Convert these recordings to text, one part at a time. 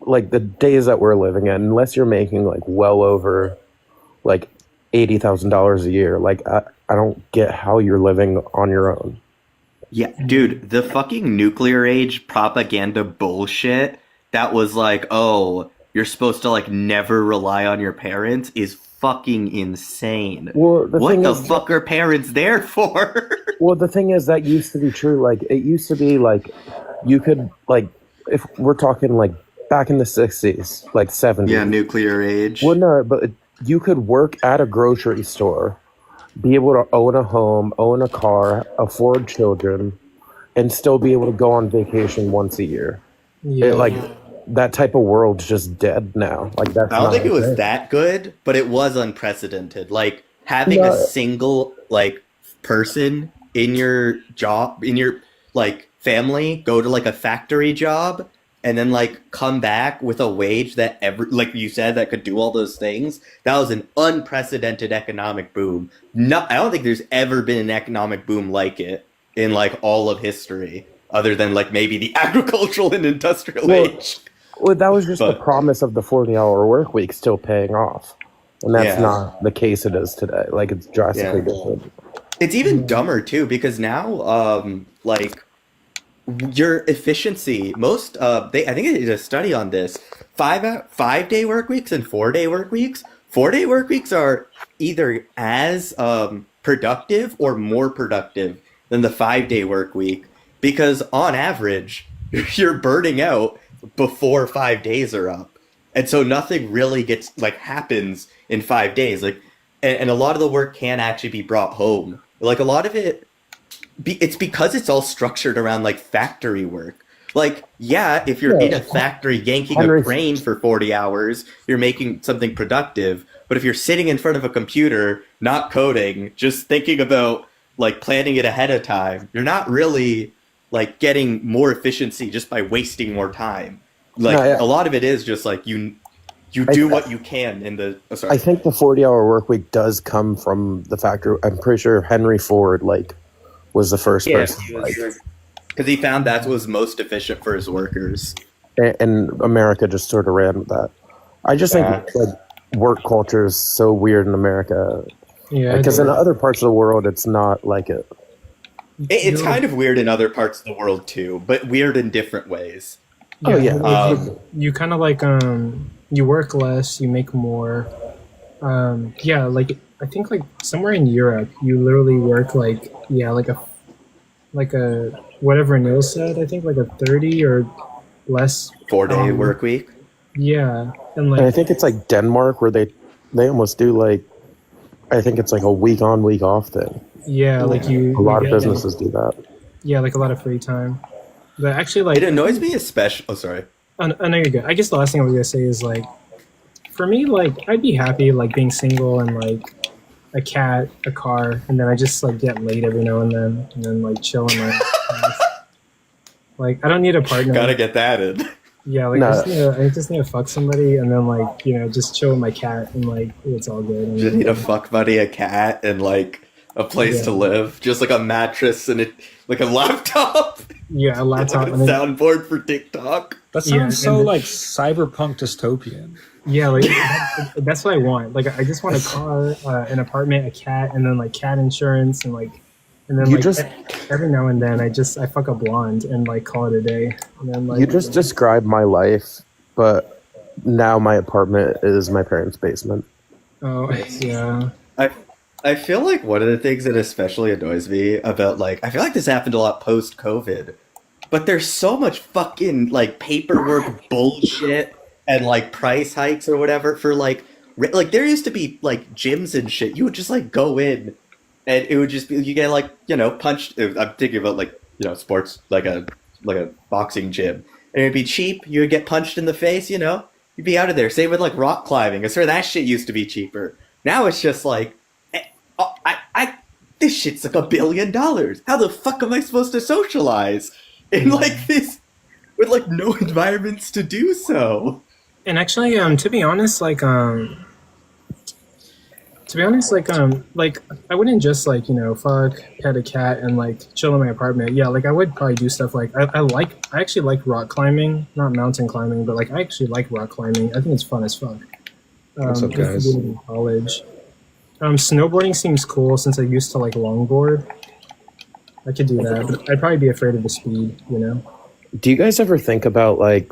like the days that we're living in, unless you're making like well over like $80,000 a year, like I don't get how you're living on your own. Yeah, dude, the fucking nuclear age propaganda bullshit that was like, oh, you're supposed to like never rely on your parents is fucking insane. Well, the What thing the is, fuck are parents there for? that used to be true. Like it used to be like you could like if we're talking like back in the 60s, like Yeah, 70s. nuclear Well, age. no, but you could work at a grocery store, be able to own a home, own a car, afford children, and still be able to go on vacation once a year. It Yeah. like that type of world's just dead now. Like I that's don't not think a it was thing. that good, but it was unprecedented. Like having a No, single like person in your job in your like family go to like a factory job and then like come back with a wage that ever like you said that could do all those things. That was an unprecedented economic boom. No, I don't think there's ever been an economic boom like it in like all of history other than like maybe the agricultural and industrial well, age. that was just the But promise of the 40-hour work week still paying off, and that's yeah. not the case it is today. Like it's drastically Yeah. different. It's even Yeah. dumber too because now, like your efficiency, most they I think they did a study on this. 5 day work weeks and 4 day work weeks. 4 day work weeks are either as productive or more productive than the 5 day work week because on average you're burning out before 5 days are up, and so nothing really gets like happens in 5 days. Like, and a lot of the work can actually be brought home. Like a lot of it it's because it's all structured around like factory work. Like, yeah, if you're in a Yeah, factory yanking a Henry. crane for 40 hours, you're making something productive. But if you're sitting in front of a computer, not coding, just thinking about like planning it ahead of time, you're not really like getting more efficiency just by wasting more time. No, Like yeah, a lot of it is just like you I do what you can in the oh, I sorry. think the 40-hour work week does come from the factor. I'm pretty sure Henry Ford like was the first Yeah, person he like, was because he found that was most efficient for his workers. and America just sort of ran with that. I just think Yeah. like work culture is so weird in America. Yeah. Because in other parts of the world, it's not like it. It's You're, kind of weird in other parts of the world too, but weird in different ways. Oh yeah. yeah, Like Um, you kind of like you work less, you make more. Yeah. Like I think like somewhere in Europe, you literally work like yeah like a whatever Neil said. I think like a 30 or less. 4 day Um. work week. Yeah. And and like I think it's like Denmark where they almost do like I think it's like a week on week off thing. yeah like Yeah. A you lot of get like businesses do that. yeah like a lot of free time. But actually It like I annoys think me especially. Oh, sorry. I know you're good. I guess the last thing I was gonna say is like for me, like I'd be happy like being single and like a cat, a car, and then I just like get laid every now and then like chill in my house. Like I don't need a partner. Gotta get that in. Yeah, like No, I just need to fuck somebody and then like just chill with my cat and like it's all good. Just need a And, fuck buddy, a cat, and like a place to yeah, live. Just like a mattress and like a laptop, yeah, a like a laptop and then soundboard for TikTok. That yeah, sounds and so then, like cyberpunk dystopian. yeah, like that's what I want. Like I just want a car, an apartment, a cat, and then like cat insurance and then you like just every now and then I fuck a blonde and like call it a day. And then you like just described my life, but now my apartment is my parents' basement. oh yeah. I I feel like one of the things that especially annoys me about like I feel like this happened a lot post COVID, but there's so much fucking like paperwork bullshit and like price hikes or whatever for like like there used to be like gyms and shit. You would just like go in and it would just be you get like punched. I'm thinking about like sports like a boxing gym, and it'd be cheap. You would get punched in the face. You'd be out of there. Same with like rock climbing. I swear that shit used to be cheaper. Now it's just like, this shit's like $1 billion. How the fuck am I supposed to socialize in like this with like no environments to do so? And actually, to be honest, like To be honest, like I wouldn't just like fuck, pet a cat, and like chill in my apartment. Yeah, like I would probably do stuff like I actually like rock climbing, not mountain climbing, but like I actually like rock climbing. I think it's fun as fuck. What's up, I used to guys? do it in college. Snowboarding seems cool since I used to like longboard. I could do that, but I'd probably be afraid of the speed. Do you guys ever think about like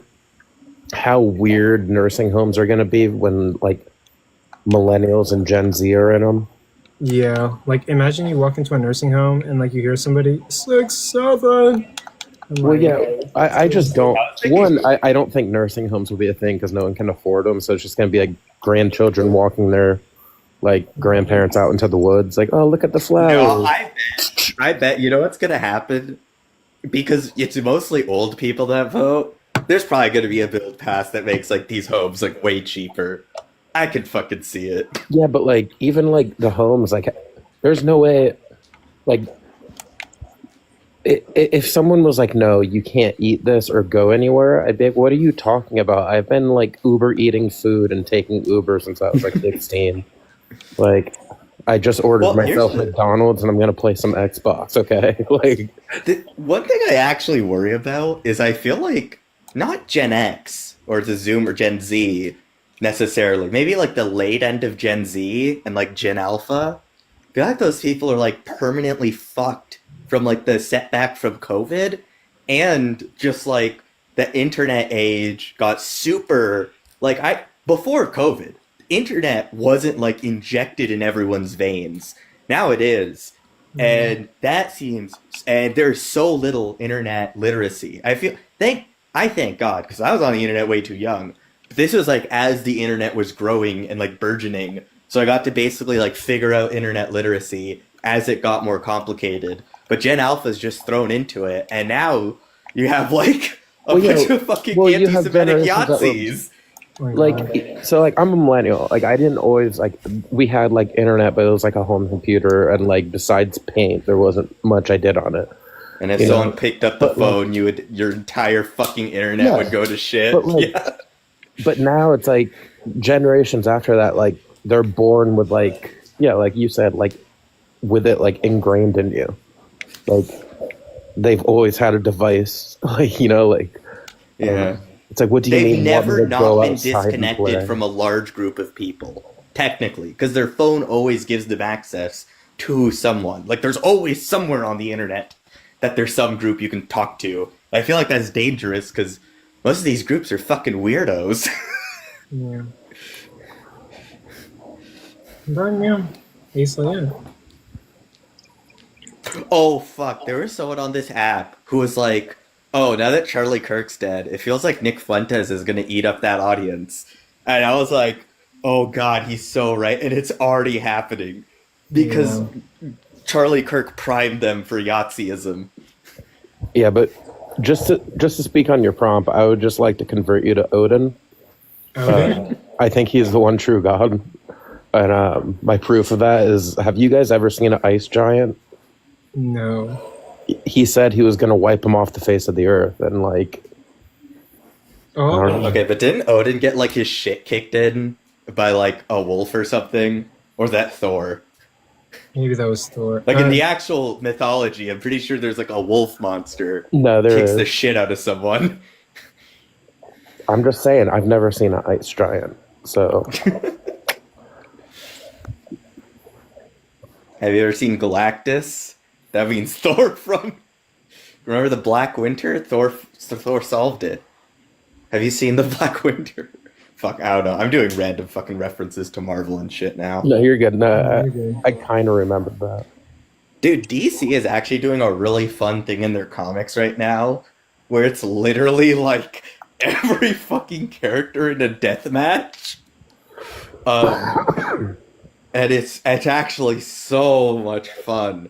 how weird nursing homes are going to be when like millennials and Gen Z are in them? Yeah, like imagine you walk into a nursing home and like you hear somebody 6'7". Well, yeah, I just don't. One, I don't think nursing homes will be a thing because no one can afford them. So it's just going to be like grandchildren walking their like grandparents out into the woods, like, oh, look at the flowers. No, I bet you know what's gonna happen because it's mostly old people that vote. There's probably gonna be a bill passed that makes like these homes like way cheaper. I can fucking see it. Yeah, but like even like the homes, like there's no way, like if someone was like, no, you can't eat this or go anywhere, I'd be like, what are you talking about? I've been like Uber eating food and taking Uber since I was like 16. Like, I just ordered myself McDonald's and I'm gonna play some Xbox. Okay, like The one thing I actually worry about is I feel like not Gen X or the Zoom or Gen Z necessarily. Maybe like the late end of Gen Z and like Gen Alpha. I feel like those people are like permanently fucked from like the setback from COVID and just like the internet age got super like before COVID, internet wasn't like injected in everyone's veins. Now it is. And that seems and there's so little internet literacy. I thank God, because I was on the internet way too young. But this was like as the internet was growing and like burgeoning. So I got to basically like figure out internet literacy as it got more complicated. But Gen Alpha's just thrown into it, and now you have like a bunch of fucking anti-Semitic Yahtzees. like so like I'm a millennial. Like I didn't always like we had like internet, but it was like a home computer, and like besides paint, there wasn't much I did on it. And if someone picked up the phone, your entire fucking internet would go to shit. But, like, but now it's like generations after that, like they're born with like like you said, like with it like ingrained in you. Like they've always had a device, like it's like, what do you They've mean? never not been disconnected from a large group of people, technically, because their phone always gives them access to someone. Like there's always somewhere on the internet that there's some group you can talk to. I feel like that's dangerous because most of these groups are fucking weirdos. Yeah. But yeah, basically, yeah. Oh fuck, there was someone on this app who was like, oh, now that Charlie Kirk's dead, it feels like Nick Fuentes is gonna eat up that audience. And I was like, oh god, he's so right. And it's already happening. Because Charlie Kirk primed them for Yahtzeeism. Yeah, but just to speak on your prompt, I would just like to convert you to Odin. I think he's the one true god. And my proof of that is, have you guys ever seen an ice giant? No. He said he was going to wipe him off the face of the earth, and like... Oh, okay, but didn't Odin get like his shit kicked in by like a wolf or something? Or was that Thor? maybe that was Thor. Like in the actual mythology, I'm pretty sure there's like a wolf monster No, there kicks is. the shit out of someone. I'm just saying, I've never seen an ice giant, so... Have you ever seen Galactus? That means Thor from... Remember the Black Winter? Thor solved it. Have you seen the Black Winter? Fuck, I don't know. I'm doing random fucking references to Marvel and shit now. No, you're good. No, I kind of remembered that. Dude, DC is actually doing a really fun thing in their comics right now, where it's literally like every fucking character in a death match. And it's actually so much fun.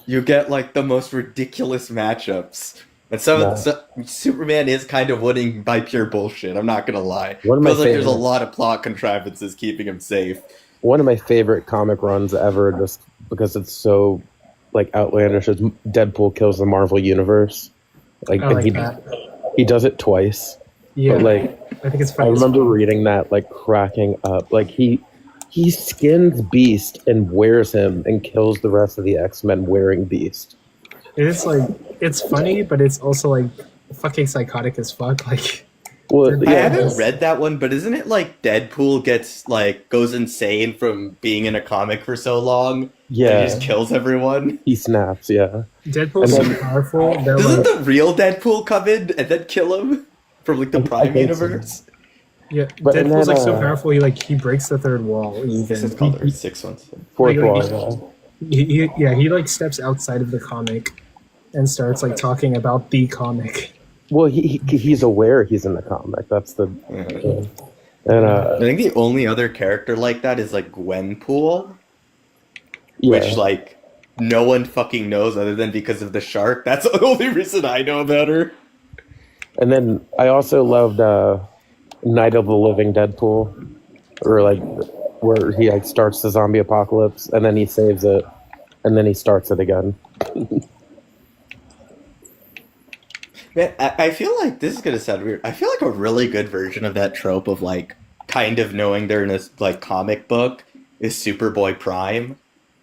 You get like the most ridiculous matchups. And Superman is kind of winning by pure bullshit. I'm not gonna lie. One of my Feels like there's a favorites. lot of plot contrivances keeping him safe. One of my favorite comic runs ever, just because it's so like outlandish, is Deadpool kills the Marvel Universe. Like, I and like he that. he does it twice. Yeah, But like, I think it's I funny. remember reading that, like cracking up. Like he he skins Beast and wears him and kills the rest of the X-Men wearing Beast. It's like it's funny, but it's also like fucking psychotic as fuck. Like, Well, I yeah, haven't read that one, but isn't it like Deadpool goes insane from being in a comic for so long? And yeah, he just kills everyone. he snaps. Yeah, Deadpool's And so then- powerful that Doesn't like, the real Deadpool come in and then kill him from like the I Prime think so. universe? yeah, But- and Deadpool's then, like so powerful. He breaks the third wall. This is Even called the 6 ones. fourth Like, wall. he like steps outside of the comic and starts like talking about the comic. Well, he's aware he's in the comic. That's the thing. And I think the only other character like that is like Gwenpool, yeah, which like no one fucking knows other than because of the shark. That's the only reason I know about her. and then I also loved Night of the Living Deadpool, or like where he like starts the zombie apocalypse and then he saves it, and then he starts it again. Man, I feel like this is gonna sound weird. I feel like a really good version of that trope of like kind of knowing they're in a like comic book is Superboy Prime.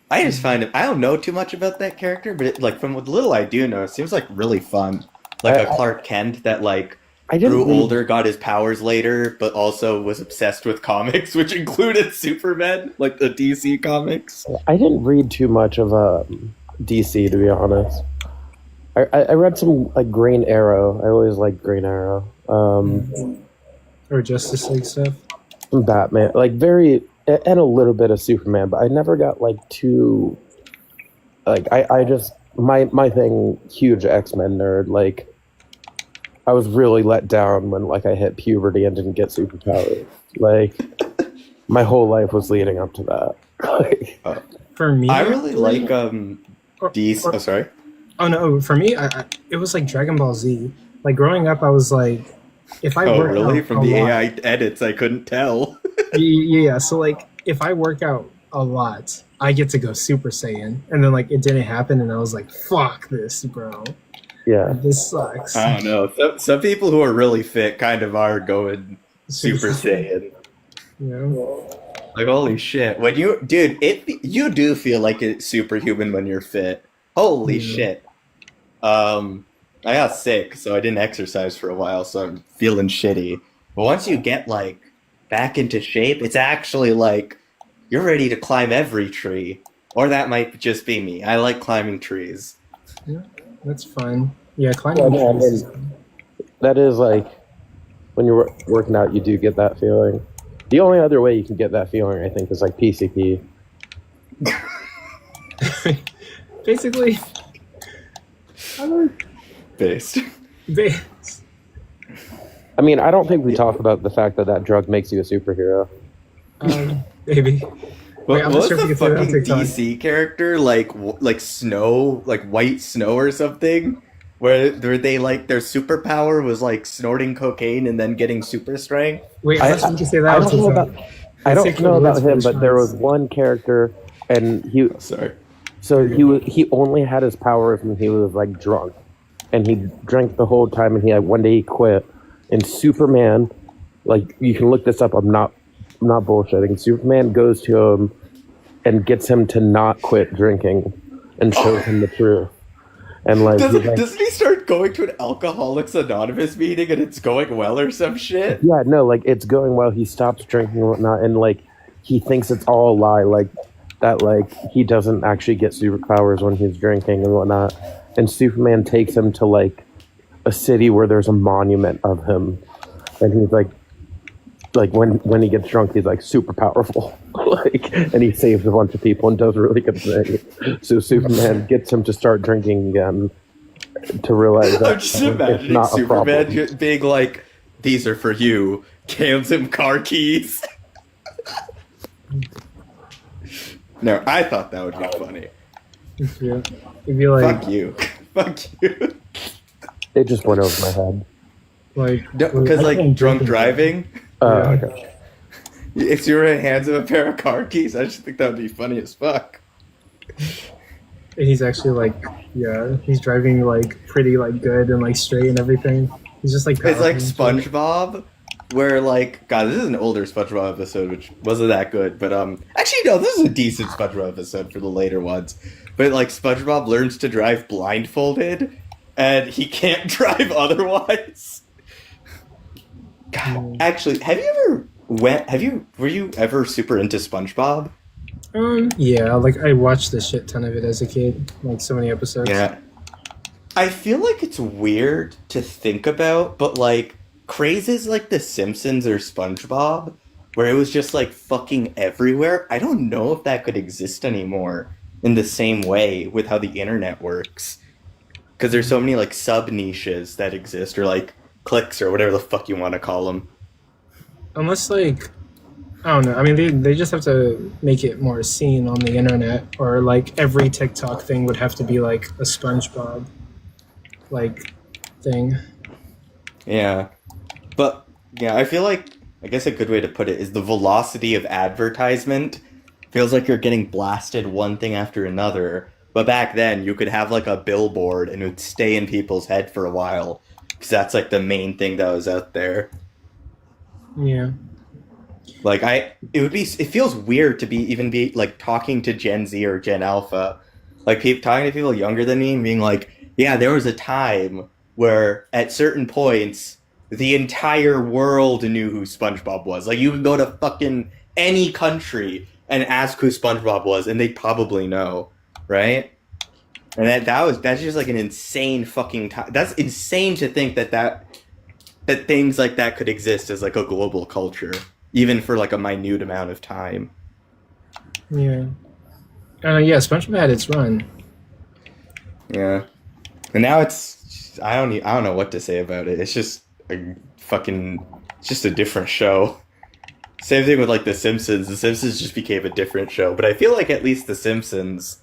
I just find it. I don't know too much about that character, but like from what little I do know, it seems like really fun. Like a Clark Kent that like I didn't grew read- older, got his powers later, but also was obsessed with comics, which included Superman, like the DC comics. I didn't read too much of DC, to be honest. I read some like Green Arrow. I always liked Green Arrow. Or Justice League stuff. Some Batman, like very, and a little bit of Superman, but I never got like too. Like I just my thing, huge X-Men nerd. Like I was really let down when like I hit puberty and didn't get superpowers. Like my whole life was leading up to that. Like, For me, I really like DC. or- Oh, sorry. Oh no, for me, I it was like Dragon Ball Z. Like growing up, I was like, if I Oh, work really? out From a the lot, AI edits, I couldn't tell. yeah. So like, if I work out a lot, I get to go Super Saiyan, and then like it didn't happen, and I was like, fuck this, bro. yeah, This sucks. I don't know. Some people who are really fit kind of are going Super Saiyan. You know? Like holy shit! When you, dude, you do feel like it's superhuman when you're fit. Holy shit! I got sick, so I didn't exercise for a while, so I'm feeling shitty. But once you get like back into shape, it's actually like you're ready to climb every tree. Or that might just be me. I like climbing trees. That's fun. Yeah, climbing Yeah, trees. that is like when you're working out, you do get that feeling. The only other way you can get that feeling, I think, is like PCP. Basically, Based. ba- I mean, I don't think we talk about the fact that that drug makes you a superhero. maybe. What, I'm what not sure was if we the can say that on fucking TikTok. DC character like snow, like white snow or something, where they like their superpower was like snorting cocaine and then getting super strength? Wait, I'm not sure if we can say that I on don't know TikTok. about. I Let's don't take know the about words for him, the but there was shots. one character, and Sorry. he only had his powers when he was like drunk, and he drank the whole time, and one day he quit. And Superman, like you can look this up. I'm not bullshitting. Superman goes to him and gets him to not quit drinking, and shows him the truth. And like, he's like, Doesn't he start going to an Alcoholics Anonymous meeting and it's going well or some shit? yeah, no, like it's going well. He stops drinking and whatnot, and like he thinks it's all a lie, like that, like he doesn't actually get superpowers when he's drinking and whatnot. And Superman takes him to like a city where there's a monument of him, and he's like when he gets drunk, he's like super powerful, like, and he saves a bunch of people and does really good things. So Superman gets him to start drinking again to realize that I'm just it's imagining not a Superman problem. just being like, "These are for you." Hands him car keys. No, I thought that would be funny. Yeah. It'd be like, Fuck you. Fuck you. It just went over my head. Because I like can't drunk drink driving, Yeah. Okay. if you were in hands of a pair of car keys, I just think that would be funny as fuck. And he's actually like, yeah, he's driving like pretty like good and like straight and everything. He's just like It's like powerful and shit. SpongeBob where like God, this is an older SpongeBob episode, which wasn't that good, but actually no, this is a decent SpongeBob episode for the later ones. But like SpongeBob learns to drive blindfolded, and he can't drive otherwise. God, actually, were you ever super into SpongeBob? Yeah, like I watched a shit ton of it as a kid, like so many episodes. Yeah. I feel like it's weird to think about, but like crazes like The Simpsons or SpongeBob, where it was just like fucking everywhere. I don't know if that could exist anymore in the same way with how the internet works. Because there's so many like sub niches that exist, or like cliques, or whatever the fuck you want to call them. Unless like I don't know. I mean, they just have to make it more seen on the internet, or like every TikTok thing would have to be like a SpongeBob like thing. Yeah. But yeah, I feel like I guess a good way to put it is the velocity of advertisement feels like you're getting blasted one thing after another. But back then, you could have like a billboard and it would stay in people's head for a while because that's like the main thing that was out there. Yeah. Like it feels weird to be like talking to Gen Z or Gen Alpha, like talking to people younger than me and being like, yeah, there was a time where at certain points the entire world knew who SpongeBob was. Like you could go to fucking any country and ask who SpongeBob was, and they'd probably know, right? And that's just like an insane fucking time. That's insane to think that things like that could exist as like a global culture, even for like a minute amount of time. Yeah. Yeah, SpongeBob had its run. Yeah. And now I don't know what to say about it. It's just it's just a different show. Same thing with like The Simpsons. The Simpsons just became a different show, but I feel like at least The Simpsons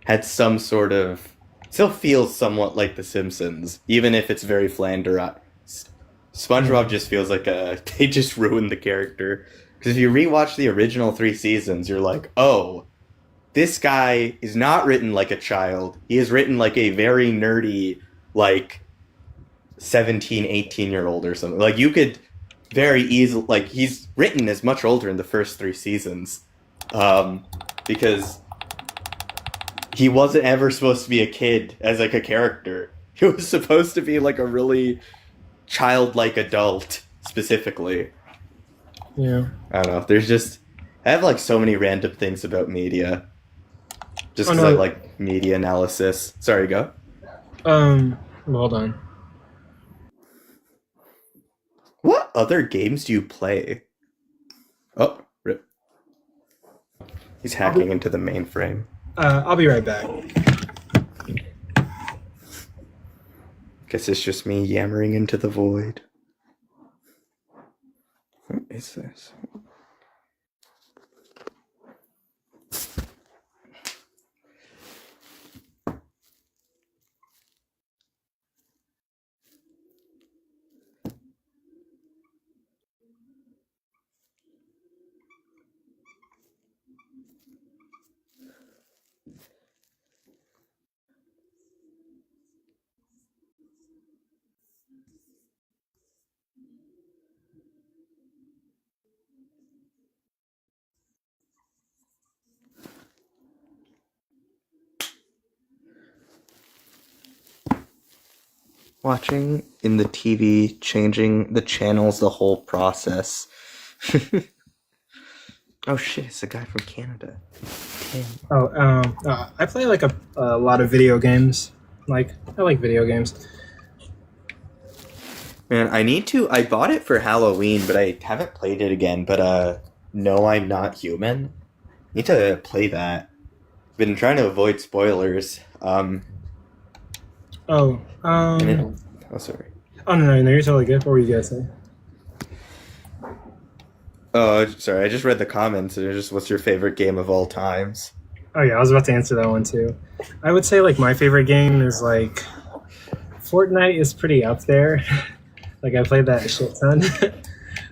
had some sort of still feels somewhat like The Simpsons, even if it's very Flanders. SpongeBob just feels like they just ruined the character. Because if you rewatch the original 3 seasons, you're like, oh, this guy is not written like a child. He is written like a very nerdy, like 17, 18-year-old or something. Like you could very easily, like he's written as much older in the first 3 seasons. Because he wasn't ever supposed to be a kid as like a character. He was supposed to be like a really childlike adult, specifically. Yeah. I don't know. I have like so many random things about media. Just because I like media analysis. Sorry, go. Hold on. What other games do you play? Oh, rip. He's hacking into the mainframe. I'll be right back. Guess it's just me yammering into the void. What is this? Watching in the TV, changing the channels, the whole process. Oh shit, it's a guy from Canada. I play like a lot of video games. Like, I like video games. Man, I bought it for Halloween, but I haven't played it again, but No, I'm Not Human. Need to play that. Been trying to avoid spoilers. Oh, sorry. Oh, no, you're totally good. What were you guys saying? Oh, sorry, I just read the comments, and it's just, what's your favorite game of all times? Oh, yeah, I was about to answer that one, too. I would say, like, my favorite game is, like, Fortnite is pretty up there. Like, I played that a shit ton.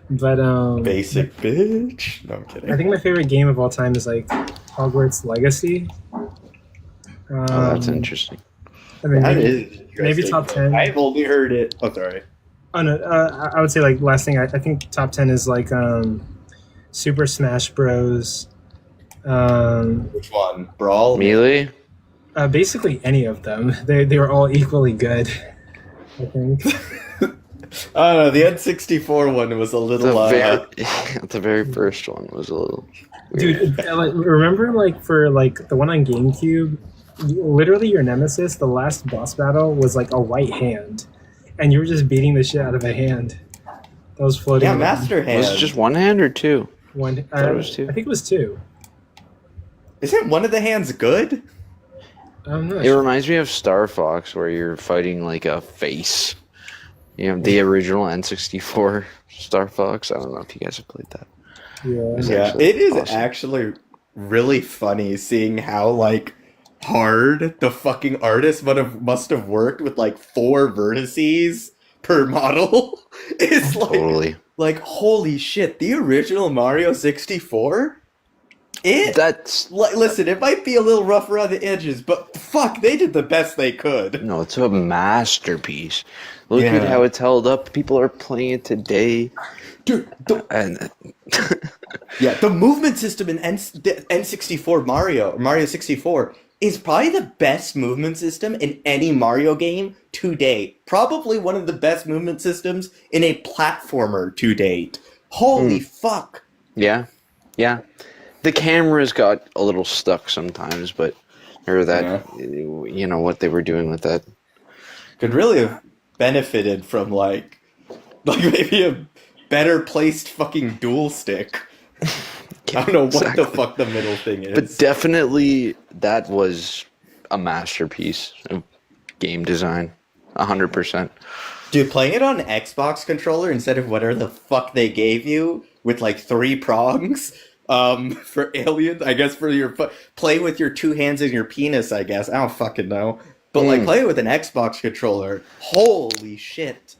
But, Basic bitch. No, I'm kidding. I think my favorite game of all time is, like, Hogwarts Legacy. That's interesting. I mean, That is maybe top 10. I've only heard it. Oh, sorry. Oh no, I would say like last thing. I think top 10 is like Super Smash Bros. Um, Which one? Brawl? Melee? Basically any of them. They were all equally good. I think. I don't know. The N64 one was a little. The very first one was a little weird. Dude, like, remember like for like the one on GameCube, literally your nemesis, the last boss battle was like a white hand, and you were just beating the shit out of a hand that was floating. Yeah, around. Master Hand. Was it just one hand or two? One. thought it was two. I think it was two. Isn't one of the hands good? I'm not It sure. reminds me of Star Fox, where you're fighting like a face. You know, the original N64 Star Fox. I don't know if you guys have played that. Yeah. It's Yeah, actually it is awesome. actually really funny seeing how like hard the fucking artist must have worked with like 4 vertices per model. It's Totally. like holy shit, the original Mario 64? Listen, it might be a little rough around the edges, but fuck, they did the best they could. No, it's a masterpiece. Look Yeah. at how it's held up. People are playing it today. Dude, And yeah, the movement system in the N64 Mario 64 is probably the best movement system in any Mario game to date. Probably one of the best movement systems in a platformer to date. Holy fuck. yeah. The cameras got a little stuck sometimes, but or that you know what they were doing with that. Could really have benefited from like maybe a better placed fucking dual stick. I don't know what Exactly. the fuck the middle thing is. But definitely that was a masterpiece of game design. 100%. Dude, playing it on an Xbox controller instead of whatever the fuck they gave you with like 3 prongs for aliens, I guess for your play with your 2 hands and your penis, I guess. I don't fucking know. But like play it with an Xbox controller. Holy shit.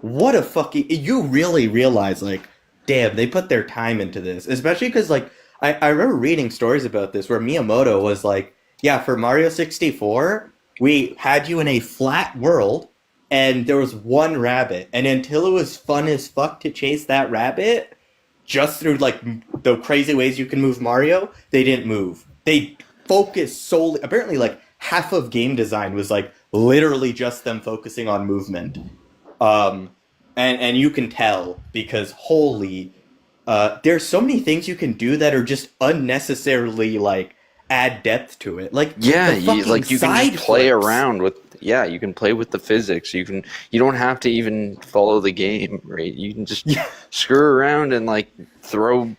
What a fucking you really realize like damn, they put their time into this. Especially cuz like I remember reading stories about this where Miyamoto was like, yeah, for Mario 64, we had you in a flat world and there was one rabbit, and until it was fun as fuck to chase that rabbit, just through like the crazy ways you can move Mario, they didn't move. They focused solely. Apparently, like half of game design was like literally just them focusing on movement, and you can tell because holy, there's so many things you can do that are just unnecessarily like add depth to it. Like Yeah, the you fucking can side just play flips. around with. Yeah, you can play with the physics. You don't have to even follow the game, right? You can just screw around and like throw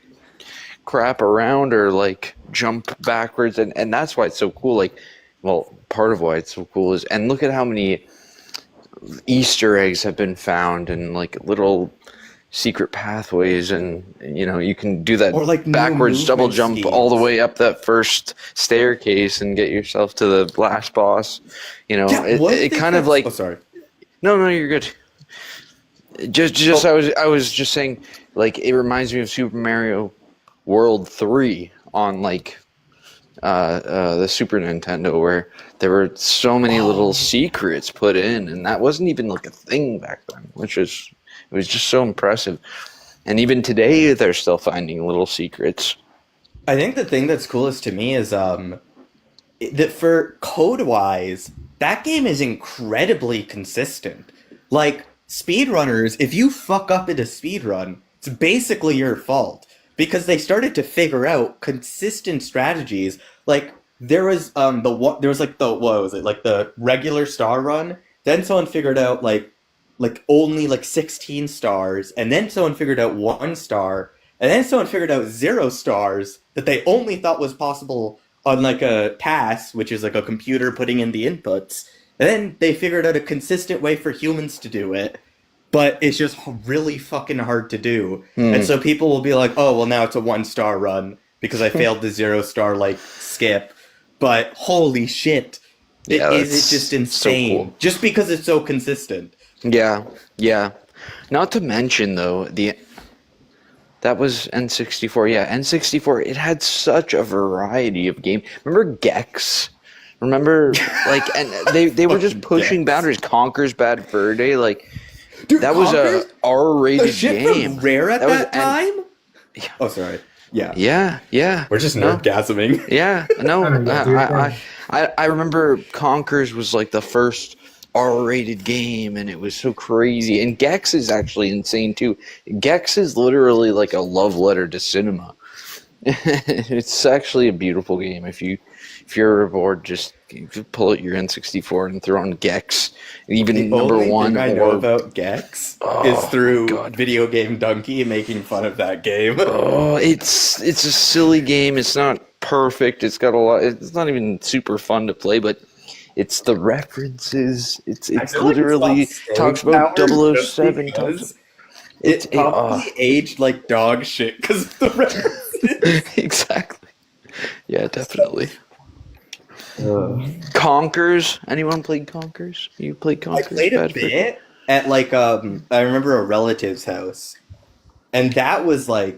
crap around or like jump backwards, and that's why it's so cool. Like, well, part of why it's so cool is, and look at how many Easter eggs have been found and like little secret pathways, and you know you can do that Or, like, new backwards double movement jump all the schemes. way up that first staircase and get yourself to the last boss. You know, it kind of like Oh, sorry. no, you're good. Just I was just saying, like it reminds me of Super Mario World 3 on like the Super Nintendo, where there were so many little secrets put in, and that wasn't even like a thing back then, which was it was just so impressive. And even today, they're still finding little secrets. I think the thing that's coolest to me is that for code wise, that game is incredibly consistent. Like speedrunners, if you fuck up in a speedrun, it's basically your fault because they started to figure out consistent strategies. Like there was what was it? Like the regular star run, then someone figured out like only like 16 stars, and then someone figured out 1 star, and then someone figured out 0 stars that they only thought was possible on like a task, which is like a computer putting in the inputs. And then they figured out a consistent way for humans to do it, but it's just really fucking hard to do. And so people will be like, oh, well, now it's a 1-star run because I failed the 0-star like skip. But holy shit, it's just insane. So cool. Just because it's so consistent. Yeah. Not to mention though, that was N64. Yeah, N64. It had such a variety of game. Remember Gex? Remember like, and they were just pushing Gex. boundaries. Conker's Bad Fur Day. Like, Dude, That was Conker's, a R-rated the shit game. from Rare at That was that time. Oh, sorry. Yeah, Yeah. we're just No. nerdgasming. Yeah, no, Oh, yeah, do your thing. I remember Conkers was like the first R-rated game, and it was so crazy. And Gex is actually insane too. Gex is literally like a love letter to cinema. It's actually a beautiful game. If you're ever bored, just pull out your N64 and throw on Gex. Even The number only one thing I know or about Gex Oh, is through God. Video Game Donkey making fun of that game. Oh, it's a silly game. It's not perfect. It's got a lot. It's not even super fun to play, but it's the references. It's literally talks about 007. It probably aged like dog shit because of the references. Exactly. Yeah, definitely. Conkers. Anyone played Conkers? You played I Conkers? played a Bedford? bit at like I remember a relative's house, and that was I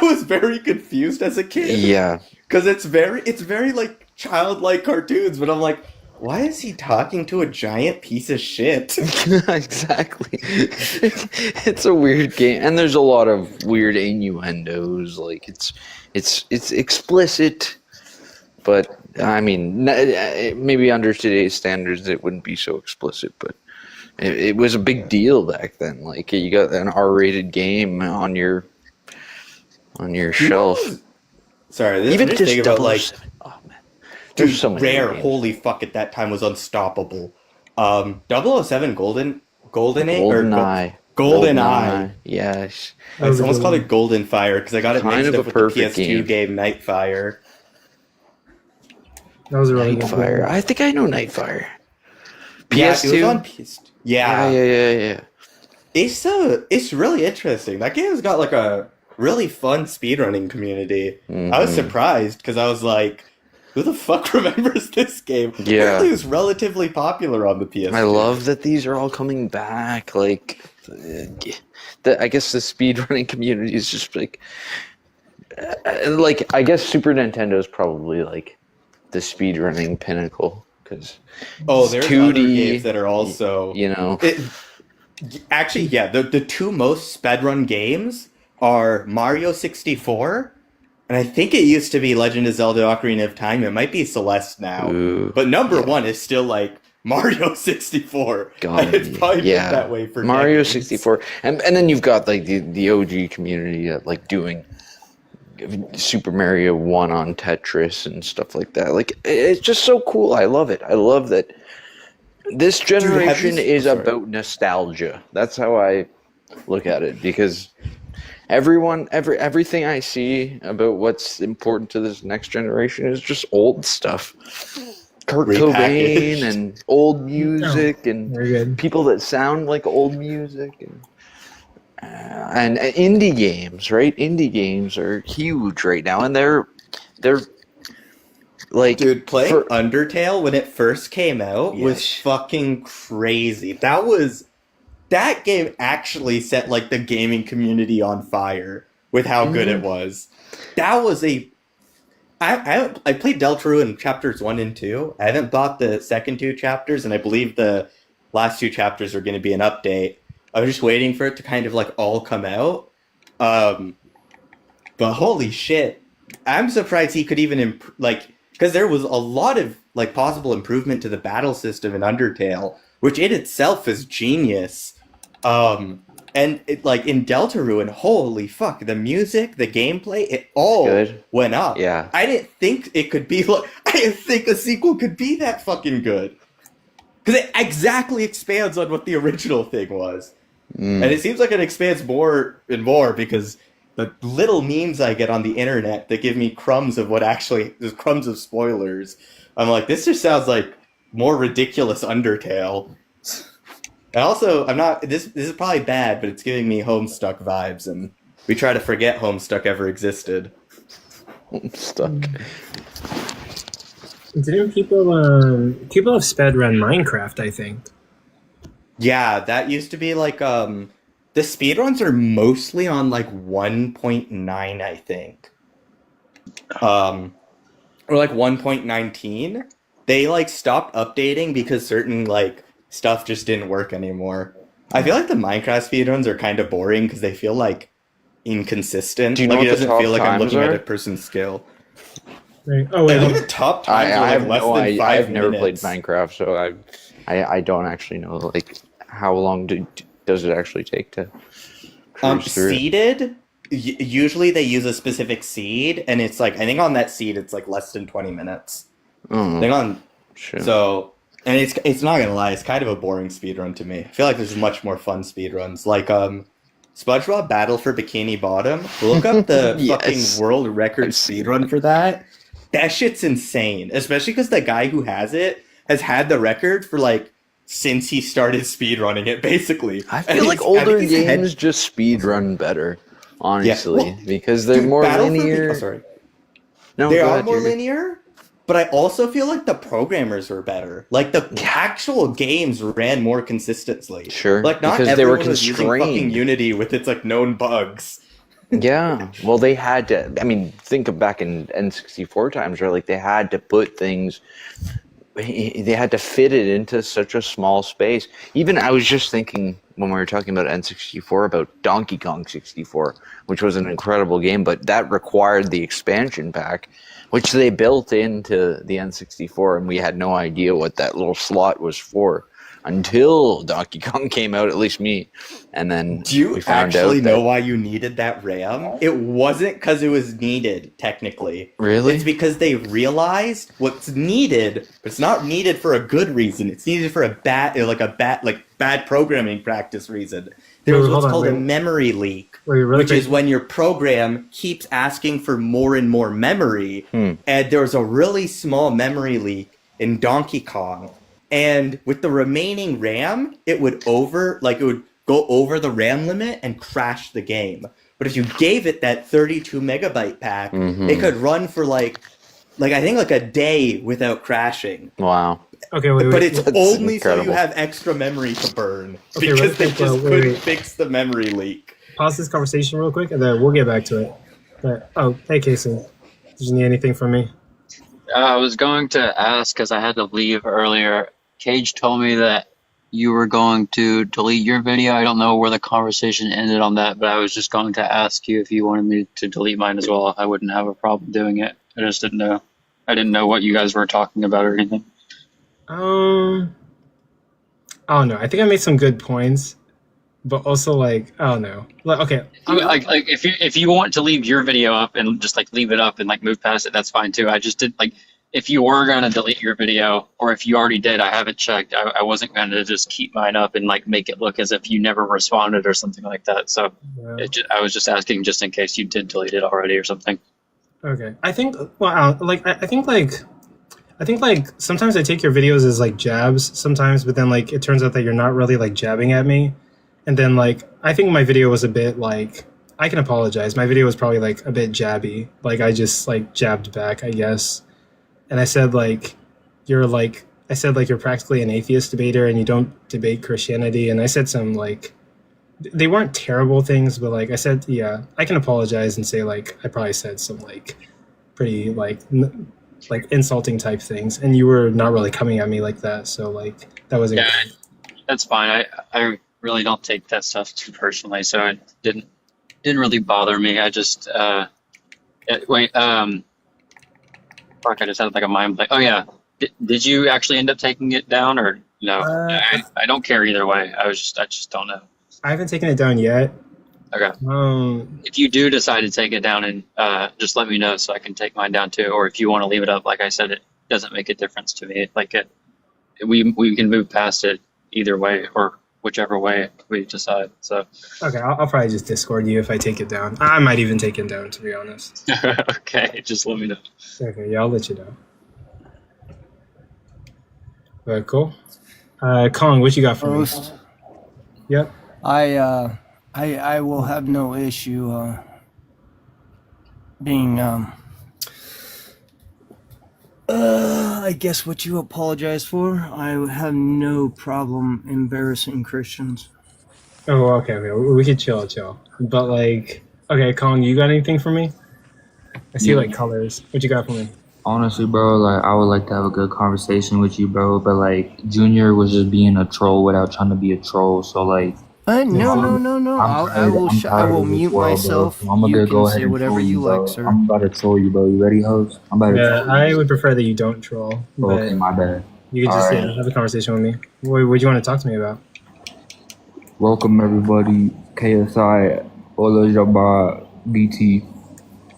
was very confused as a kid. Yeah. Because it's very like childlike cartoons, but I'm like, why is he talking to a giant piece of shit? Exactly. It's a weird game, and there's a lot of weird innuendos. Like it's explicit, but I mean, maybe under today's standards, it wouldn't be so explicit. But it was a big deal back then. Like you got an R-rated game on your shelf. Sorry, this Even is just thing about like 007. Oh man, there's dude, so many Rare. games. Holy fuck! At that time was unstoppable. 007 Golden GoldenEye. GoldenEye. Yes. I almost called it Golden Fire because I got it Kind mixed of up a with the perfect PS2 game. game Nightfire. That was a really good Nightfire. game. I think I know Nightfire. Yeah, PS2. it was on PS. Yeah. It's really interesting. That game's got like a really fun speedrunning community. I was surprised because I was like, who the fuck remembers this game? Yeah. Apparently it was relatively popular on the PS2. I love that these are all coming back. Like, I guess the speedrunning community is just like I guess Super Nintendo is probably like the speedrunning pinnacle because there's 2D, other games that are also you know. Actually, yeah, the two most sped-run games are Mario 64, and I think it used to be Legend of Zelda Ocarina of Time. It might be Celeste now. Ooh, but number one is still like Mario 64. God, and it's probably been that way for Mario decades. 64, and then you've got like the OG community that like doing Super Mario 1 on Tetris and stuff like that. Like it's just so cool. I love it. I love that this generation is about nostalgia. That's how I look at it because everything I see about what's important to this next generation is just old stuff. Kurt Cobain and old music and people that sound like old music and indie games, right? Indie games are huge right now, and they're like, dude, playing Undertale when it first came out was fucking crazy. That game actually set like the gaming community on fire with how good it was. That was I played Deltarune in chapters 1 and 2. I haven't bought the second 2 chapters, and I believe the last 2 chapters are going to be an update. I was just waiting for it to kind of like all come out. But holy shit, I'm surprised he could even because there was a lot of like possible improvement to the battle system in Undertale, which in itself is genius. And it, like in Deltarune, holy fuck, the music, the gameplay, it all went up. Yeah. I didn't think it could be like, I didn't think a sequel could be that fucking good. Because it exactly expands on what the original thing was. And it seems like it expands more and more because the little memes I get on the internet that give me crumbs of there's crumbs of spoilers. I'm like, this just sounds like more ridiculous Undertale. And also, this is probably bad, but it's giving me Homestuck vibes, and we try to forget Homestuck ever existed. Homestuck. Didn't people have sped run Minecraft, I think. Yeah, that used to be like, the speedruns are mostly on like 1.9, I think. Or like 1.19. They like stopped updating because certain like stuff just didn't work anymore. I feel like the Minecraft speedruns are kind of boring because they feel like inconsistent. Do you know Like it what the doesn't feel top like I'm times looking at are? a person's skill. Right. Oh wait, I hold think on. the top I times are like have less no than idea. 5 I've never played minutes. Minecraft, so I don't actually know like how long does it actually take to cruise through it? Seeded, usually they use a specific seed, and it's like I think on that seed it's like less than 20 minutes. I think Oh, on shit. so, and it's not gonna lie, it's kind of a boring speedrun to me. I feel like there's much more fun speedruns, like SpongeBob Battle for Bikini Bottom. Look up the Yes. fucking world record I've seen speedrun for that. That shit's insane, especially because the guy who has it has had the record for like since he started speedrunning it, basically. I And feel like he's- I think older he's ahead- games just speed run better, honestly, well, because they're Dude, more Battle for linear. Oh, sorry. No, They go are ahead, more you're good. linear, but I also feel like the programmers were better. Like the actual games ran more consistently. Sure, Like not because they were everyone was using fucking constrained. Unity with its like known bugs. Yeah, well, they had to. I mean, think of back in N64 times, where like they had to put things. They had to fit it into such a small space. Even I was just thinking when we were talking about N64 about Donkey Kong 64, which was an incredible game, but that required the expansion pack, which they built into the N64, and we had no idea what that little slot was for until Donkey Kong came out, at least me. And then Do you we found actually out know that, why you needed that RAM? It wasn't because it was needed, technically. Really? It's because they realized what's needed, but it's not needed for a good reason. It's needed for a bad programming practice reason. There was Wait, what's hold on, called a wait. memory leak, Wait, really which quick. is when your program keeps asking for more and more memory. And there was a really small memory leak in Donkey Kong. And with the remaining RAM, it would go over the RAM limit and crash the game. But if you gave it that 32 megabyte pack, it could run for like I think like a day without crashing. wow. Okay, wait, But wait. it's That's only incredible. so you have extra memory to burn Okay, because really they quick, just wait, couldn't wait. fix the memory leak. Pause this conversation real quick, and then we'll get back to it. But, oh, hey, Casey. Did you need anything from me? I was going to ask because I had to leave earlier. Cage told me that you were going to delete your video. I don't know where the conversation ended on that, but I was just going to ask you if you wanted me to delete mine as well. I wouldn't have a problem doing it. I just didn't know. I didn't know what you guys were talking about or anything. I don't know. I think I made some good points, but also like I don't know. Like, okay, Like if you want to leave your video up and just like leave it up and like move past it, that's fine too. I just did like if you were gonna delete your video or if you already did, I haven't checked. I wasn't gonna just keep mine up and like make it look as if you never responded or something like that. So I was just asking just in case you did delete it already or something. okay. I think well, I think like sometimes I take your videos as like jabs sometimes, but then like it turns out that you're not really like jabbing at me. And then like I think my video was a bit like I can apologize. My video was probably like a bit jabby. Like I just like jabbed back, I guess. And I said like you're practically an atheist debater and you don't debate Christianity. And I said some like they weren't terrible things, but like I said, yeah, I can apologize and say like I probably said some like pretty like insulting type things, and you were not really coming at me like that. So like that wasn't. Yeah, that's fine. I really don't take that stuff too personally, so it didn't really bother me. I just wait. Fuck! I just had like a mind blank. Oh yeah, did you actually end up taking it down or no? I don't care either way. I just don't know. I haven't taken it down yet. Okay. If you do decide to take it down, and just let me know so I can take mine down too. Or if you want to leave it up, like I said, it doesn't make a difference to me. Like we can move past it either way or whichever way we decide. So okay, I'll probably just Discord you if I take it down. I might even take it down, to be honest. okay, just let me know. Okay, yeah, I'll let you know. Very cool. Kong, what you got for me? Roast. Yep. I will have no issue being I guess what you apologize for. I have no problem embarrassing Christians. Oh, okay. We could chill. But like, okay, Kong, you got anything for me? I see like colors. What you got for me? Honestly, bro, like I would like to have a good conversation with you, bro. But like Junior was just being a troll without trying to be a troll. So like, Yeah. No. I'm I tired. will. I'm I tired will of this mute world, bro. myself. So I'm You gonna can go ahead say and whatever troll you, you like, bro. sir. I'm about to troll you, bro. You ready, host? I'm about to Yeah, troll I you. would prefer that you don't troll, but Okay, my bad. you could All just right. have a conversation with me. What do you want to talk to me about? Welcome everybody. KSI, Ola Jabba, BT.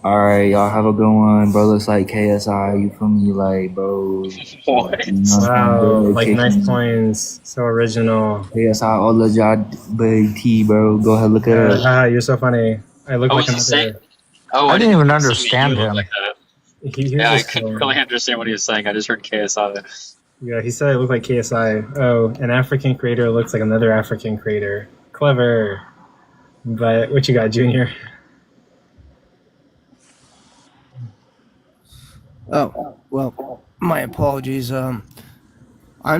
Alright, y'all have a good one, bro. Looks like KSI, you feel me? Like, bro, What? you know what I'm Wow, saying? like nice Dedication. coins, so original. KSI, Ola Jabba, BT, bro. Go ahead, look it up. You're so funny. I look Oh, like was he saying? another. Oh, I I didn't didn't even see me. You understand look him. like that. He was Yeah, I just couldn't really understand what he was saying. I just heard KSI. yeah. He said I look like KSI. Oh, an African creator looks like another African creator. Clever. But what you got, Junior? Oh, well, my apologies. I'm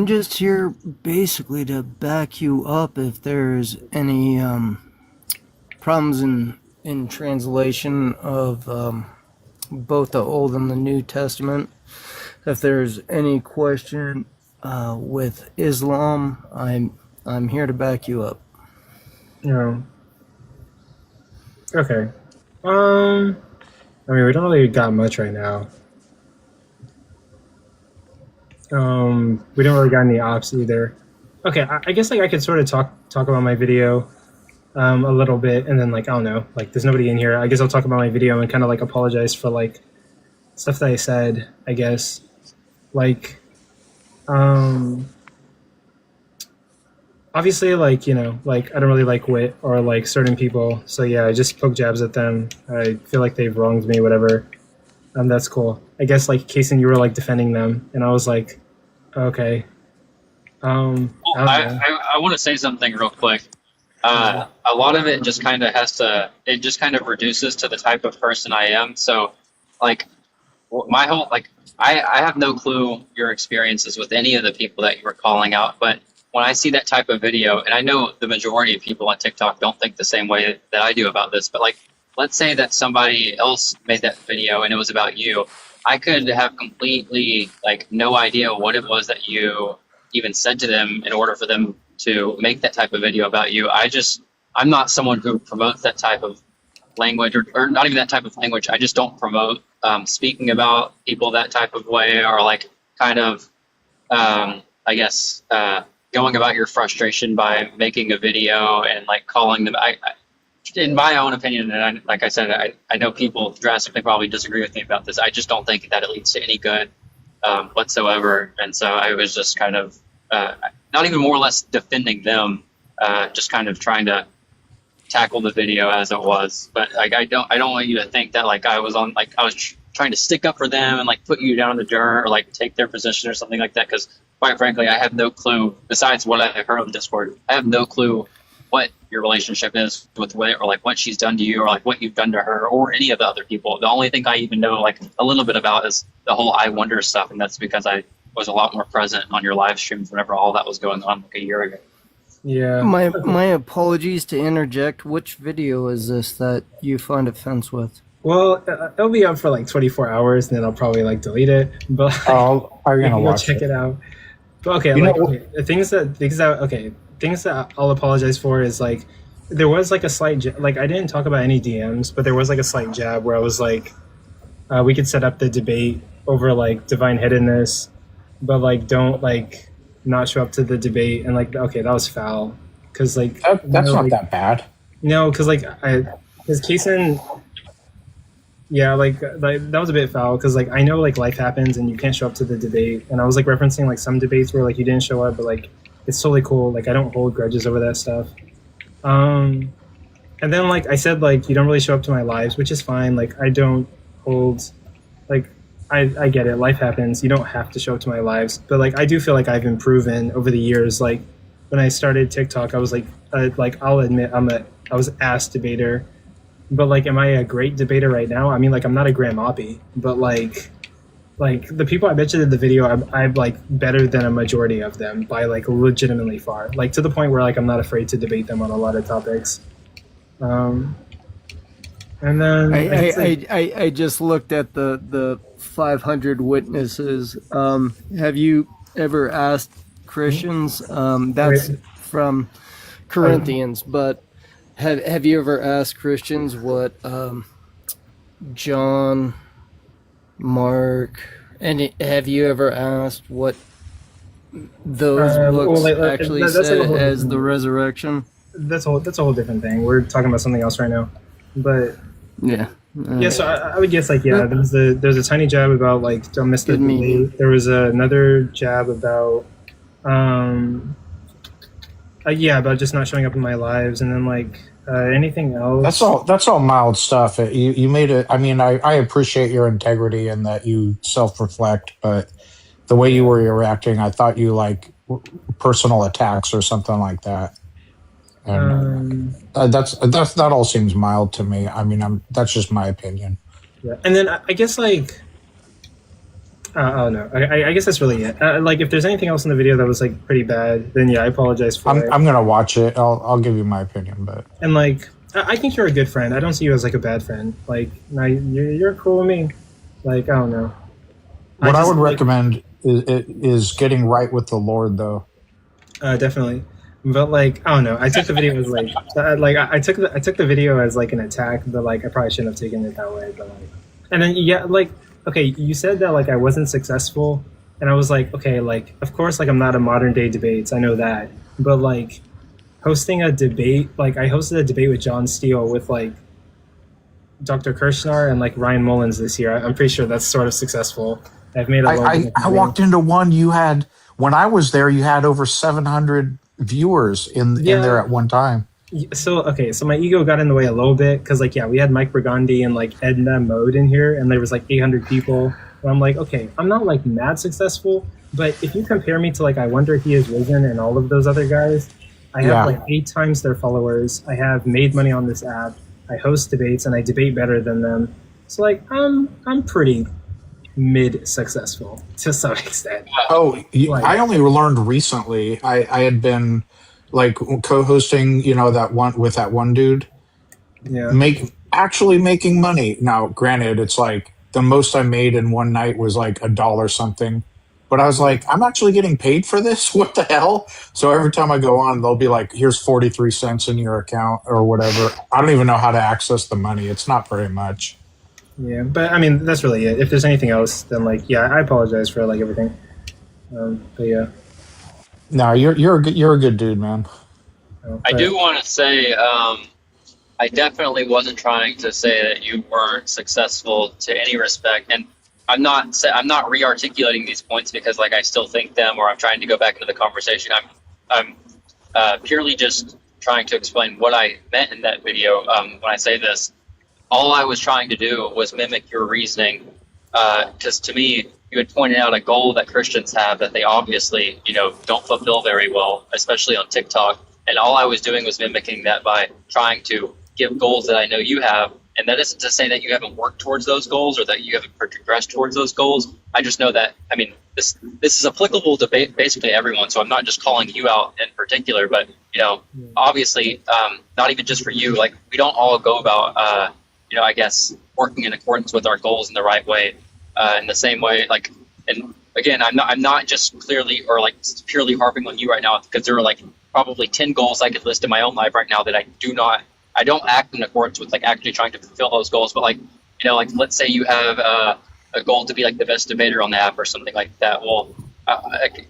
just here basically to back you up if there's any problems in translation of both the Old and the New Testament. If there's any question with Islam, I'm here to back you up. No. Okay. I mean, we don't really got much right now. We don't really got any ops either. Okay, I guess like I could sort of talk about my video a little bit, and then like I don't know, like there's nobody in here. I guess I'll talk about my video and kind of like apologize for like stuff that I said. I guess like obviously like like I don't really like wit or like certain people, so yeah, I just poke jabs at them. I feel like they've wronged me, whatever. That's cool. I guess like Kason, you were like defending them, and I was like, okay. Well, I don't know. I want to say something real quick. A lot of it just kind of it just kind of reduces to the type of person I am. So, like, my whole, like, I have no clue your experiences with any of the people that you were calling out, but when I see that type of video, and I know the majority of people on TikTok don't think the same way that I do about this, but like, let's say that somebody else made that video and it was about you. I could have completely, like, no idea what it was that you even said to them in order for them to make that type of video about you. I'm not someone who promotes that type of language, or not even that type of language. I just don't promote speaking about people that type of way, or like kind of, I guess, going about your frustration by making a video and like calling them. In my own opinion, and like I said, I know people drastically probably disagree with me about this. I just don't think that it leads to any good whatsoever. And so I was just kind of not even more or less defending them, just kind of trying to tackle the video as it was. But like I don't want you to think that like I was trying to stick up for them and like put you down in the dirt or like take their position or something like that. Because quite frankly, I have no clue. Besides what I've heard on Discord, I have no clue what your relationship is with Wit, or like what she's done to you, or like what you've done to her, or any of the other people. The only thing I even know like a little bit about is the whole I Wonder stuff, and that's because I was a lot more present on your live streams whenever all that was going on like a year ago. Yeah. My apologies to interject. Which video is this that you find offense with? Well, it'll be up for like 24 hours, and then I'll probably like delete it. But Oh, are you you gonna can go watch check it out. But okay, You like know- okay, things that I'll apologize for is like there was like a slight like I didn't talk about any DMs, but there was like a slight jab where I was like, we could set up the debate over like divine hiddenness, but like don't like not show up to the debate, and like okay, that was foul because like That's not like, that bad. no, because like because Kason. Yeah, like that was a bit foul because like I know like life happens and you can't show up to the debate, and I was like referencing like some debates where like you didn't show up, but like it's totally cool. Like I don't hold grudges over that stuff. And then like I said like you don't really show up to my lives, which is fine. Like I don't hold like I get it. Life happens. You don't have to show up to my lives, but like I do feel like I've improved over the years. Like when I started TikTok, I was like I'll admit I was ass debater. But like, am I a great debater right now? I mean, like, I'm not a Graham Oppie, but like the people I mentioned in the video, I'm like better than a majority of them by like legitimately far. Like to the point where like I'm not afraid to debate them on a lot of topics. And then I just looked at the 500 witnesses. Have you ever asked Christians? That's Wait. from Corinthians, but have you ever asked Christians what John, Mark, and have you ever asked what those books actually that's like a said whole as the different- resurrection? That's a whole different thing. We're talking about something else right now. But Yeah. yeah, so I would guess like yeah, there's a tiny jab about like don't miss the Good meaning. debate. There was another jab about yeah, about just not showing up in my lives, and then like anything else. That's all mild stuff. You made it. I mean, I appreciate your integrity and that you self-reflect, but the way you were reacting, I thought you like personal attacks or something like that. And that all seems mild to me. I mean, that's just my opinion. Yeah. And then I guess like oh no, I guess that's really it. Like if there's anything else in the video that was like pretty bad, then yeah, I apologize for it. I'm gonna watch it. I'll give you my opinion, but And like I think you're a good friend. I don't see you as like a bad friend. Like no, you're cool with me. Like I don't know. what I just, would like, recommend is getting right with the Lord, though. Definitely. But like I don't know. I took the video as like I took the video as like an attack, but like I probably shouldn't have taken it that way. But like, and then yeah, like okay, you said that like I wasn't successful, and I was like, okay, like of course, like I'm not a modern day debates. I know that, but like hosting a debate, like I hosted a debate with John Steele with like Dr. Kirshner and like Ryan Mullins this year. I'm pretty sure that's sort of successful. I've made a I walked into one. You had when I was there, you had over 700 viewers in there at one time. So okay, so my ego got in the way a little bit because like yeah, we had Mike Burgundy and like Edna Mode in here, and there was like 800 people. And I'm like, okay, I'm not like mad successful, but if you compare me to like I Wonder He Is Risen and all of those other guys, I have like 8 times their followers. I have made money on this app. I host debates and I debate better than them. So like I'm pretty mid successful to some extent. Oh, I only learned recently. I had been like co-hosting, that one with that one dude. Yeah. Actually making money. Now, granted, it's like the most I made in one night was like $1 something. But I was like, I'm actually getting paid for this? What the hell? So every time I go on, they'll be like, here's 43 cents in your account or whatever. I don't even know how to access the money. It's not very much. Yeah, but I mean that's really it. If there's anything else, then like yeah, I apologize for like everything. But yeah. No, you're a good dude, man. I do want to say I definitely wasn't trying to say that you weren't successful to any respect, and I'm not re-articulating these points because like I still think them or I'm trying to go back into the conversation. I'm purely just trying to explain what I meant in that video when I say this. All I was trying to do was mimic your reasoning, because to me, you had pointed out a goal that Christians have that they obviously, don't fulfill very well, especially on TikTok. And all I was doing was mimicking that by trying to give goals that I know you have. And that isn't to say that you haven't worked towards those goals or that you haven't progressed towards those goals. I just know that, I mean, this is applicable to basically everyone. So I'm not just calling you out in particular, but, obviously, not even just for you, like we don't all go about, I guess working in accordance with our goals in the right way, in the same way, like, and again, I'm not just clearly or like purely harping on you right now because there are like probably 10 goals I could list in my own life right now that I don't act in accordance with like actually trying to fulfill those goals. But like, like let's say you have a goal to be like the best debater on the app or something like that. Well,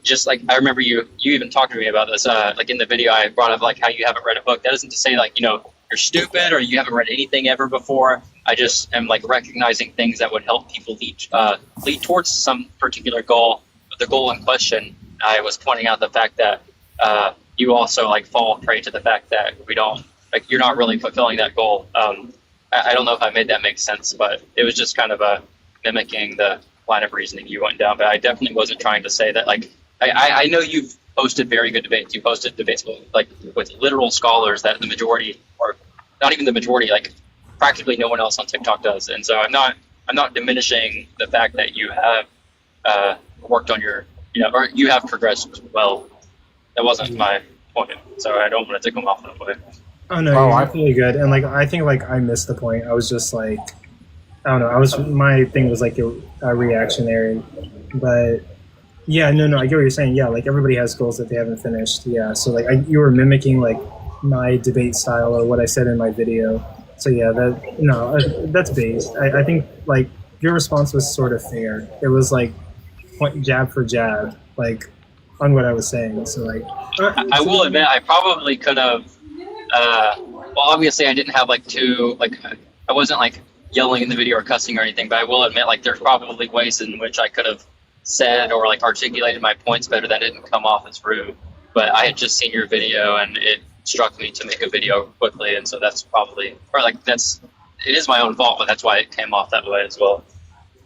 just like I remember you even talked to me about this, like in the video I brought up like how you haven't read a book. That isn't to say like, you're stupid or you haven't read anything ever before. I just am like recognizing things that would help people lead towards some particular goal. But the goal in question, I was pointing out the fact that you also like fall prey to the fact that we don't like you're not really fulfilling that goal. I don't know if I made that make sense, but it was just kind of mimicking the line of reasoning you went down. But I definitely wasn't trying to say that like I know you've posted very good debates. You posted debates like with literal scholars that the majority, or not even the majority, like practically no one else on TikTok does. And so I'm not diminishing the fact that you have worked on your, or you have progressed well. That wasn't my point, so I don't want to take them off that way. Oh no, you're really good. And like I think like I missed the point. I was just like I don't know. My thing was like a reactionary, but yeah, no, I get what you're saying. Yeah, like everybody has goals that they haven't finished. Yeah, so like you were mimicking like my debate style or what I said in my video. So yeah, that's based. I think like your response was sort of fair. It was like point jab for jab, like on what I was saying. So like, I will admit, I probably could have. Well, obviously, I didn't have like I wasn't like yelling in the video or cussing or anything. But I will admit, like, there's probably ways in which I could have said or like articulated my points better that didn't come off as rude. But I had just seen your video, and it struck me to make a video quickly, and so that's probably, or like it is my own fault, but that's why it came off that way as well.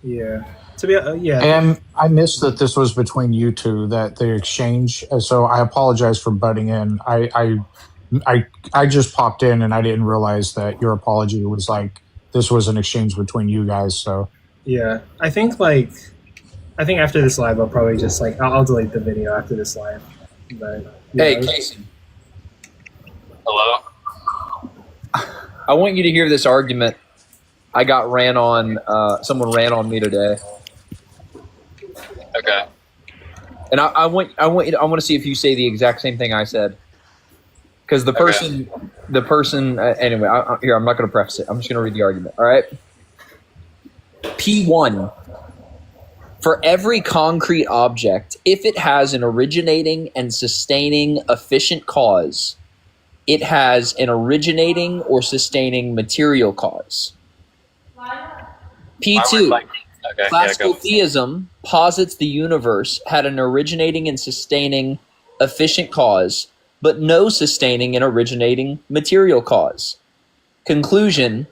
Yeah. To be yeah. And I missed that this was between you two, that the exchange. So I apologize for butting in. I just popped in and I didn't realize that your apology was like this was an exchange between you guys. So yeah, I think after this live, I'll probably just like I'll delete the video after this live. But yeah, Hey, Casey, Hello. I want you to hear this argument. I got ran on. Someone ran on me today, Okay. and I want to see if you say the exact same thing I said. Because the person. Anyway, here, I'm not going to preface it. I'm just going to read the argument. All right. P1. For every concrete object, if it has an originating and sustaining efficient cause, it has an originating or sustaining material cause. P2. Classical theism posits the universe had an originating and sustaining efficient cause, but no sustaining and originating material cause. Conclusion,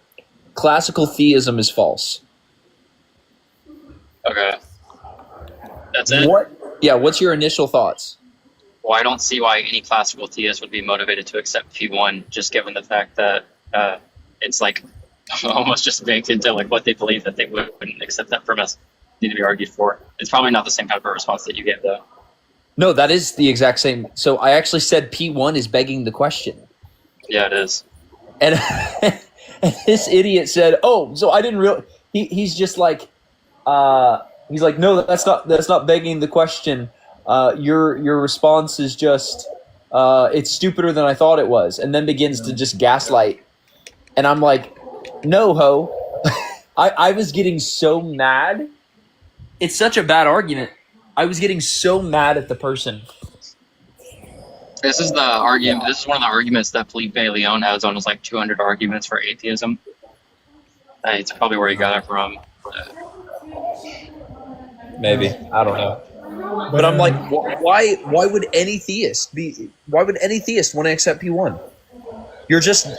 classical theism is false. Okay. That's it? What's your initial thoughts? Well, I don't see why any classical theist would be motivated to accept P1, just given the fact that it's like almost just baked into like what they believe that they wouldn't accept that premise. Need to be argued for. It's probably not the same kind of a response that you gave, though. No, that is the exact same. So I actually said P1 is begging the question. Yeah, it is. And, and this idiot said, "Oh, so I didn't real." He's just like, he's like, "No, that's not begging the question. Your response is just, it's stupider than I thought it was," and then begins to just gaslight. And I'm like, "No, ho." I was getting so mad. It's such a bad argument. I was getting so mad at the person. This is the argument. This is one of the arguments that Felipe Leon has on his like 200 arguments for atheism. It's probably where he got it from. Maybe, I don't know. But I'm like, why would any theist want to accept P1?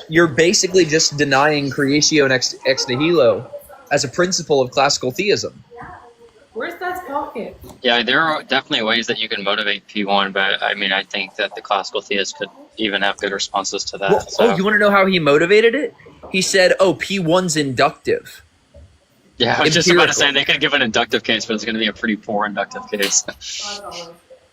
You're basically just denying creatio ex nihilo as a principle of classical theism. Where's that pocket? Yeah, there are definitely ways that you can motivate P1, but I mean, I think that the classical theist could even have good responses to that. Well, Oh, you want to know how he motivated it? He said, "Oh, P1's inductive." Yeah, I was just about to say they could give an inductive case, but it's going to be a pretty poor inductive case.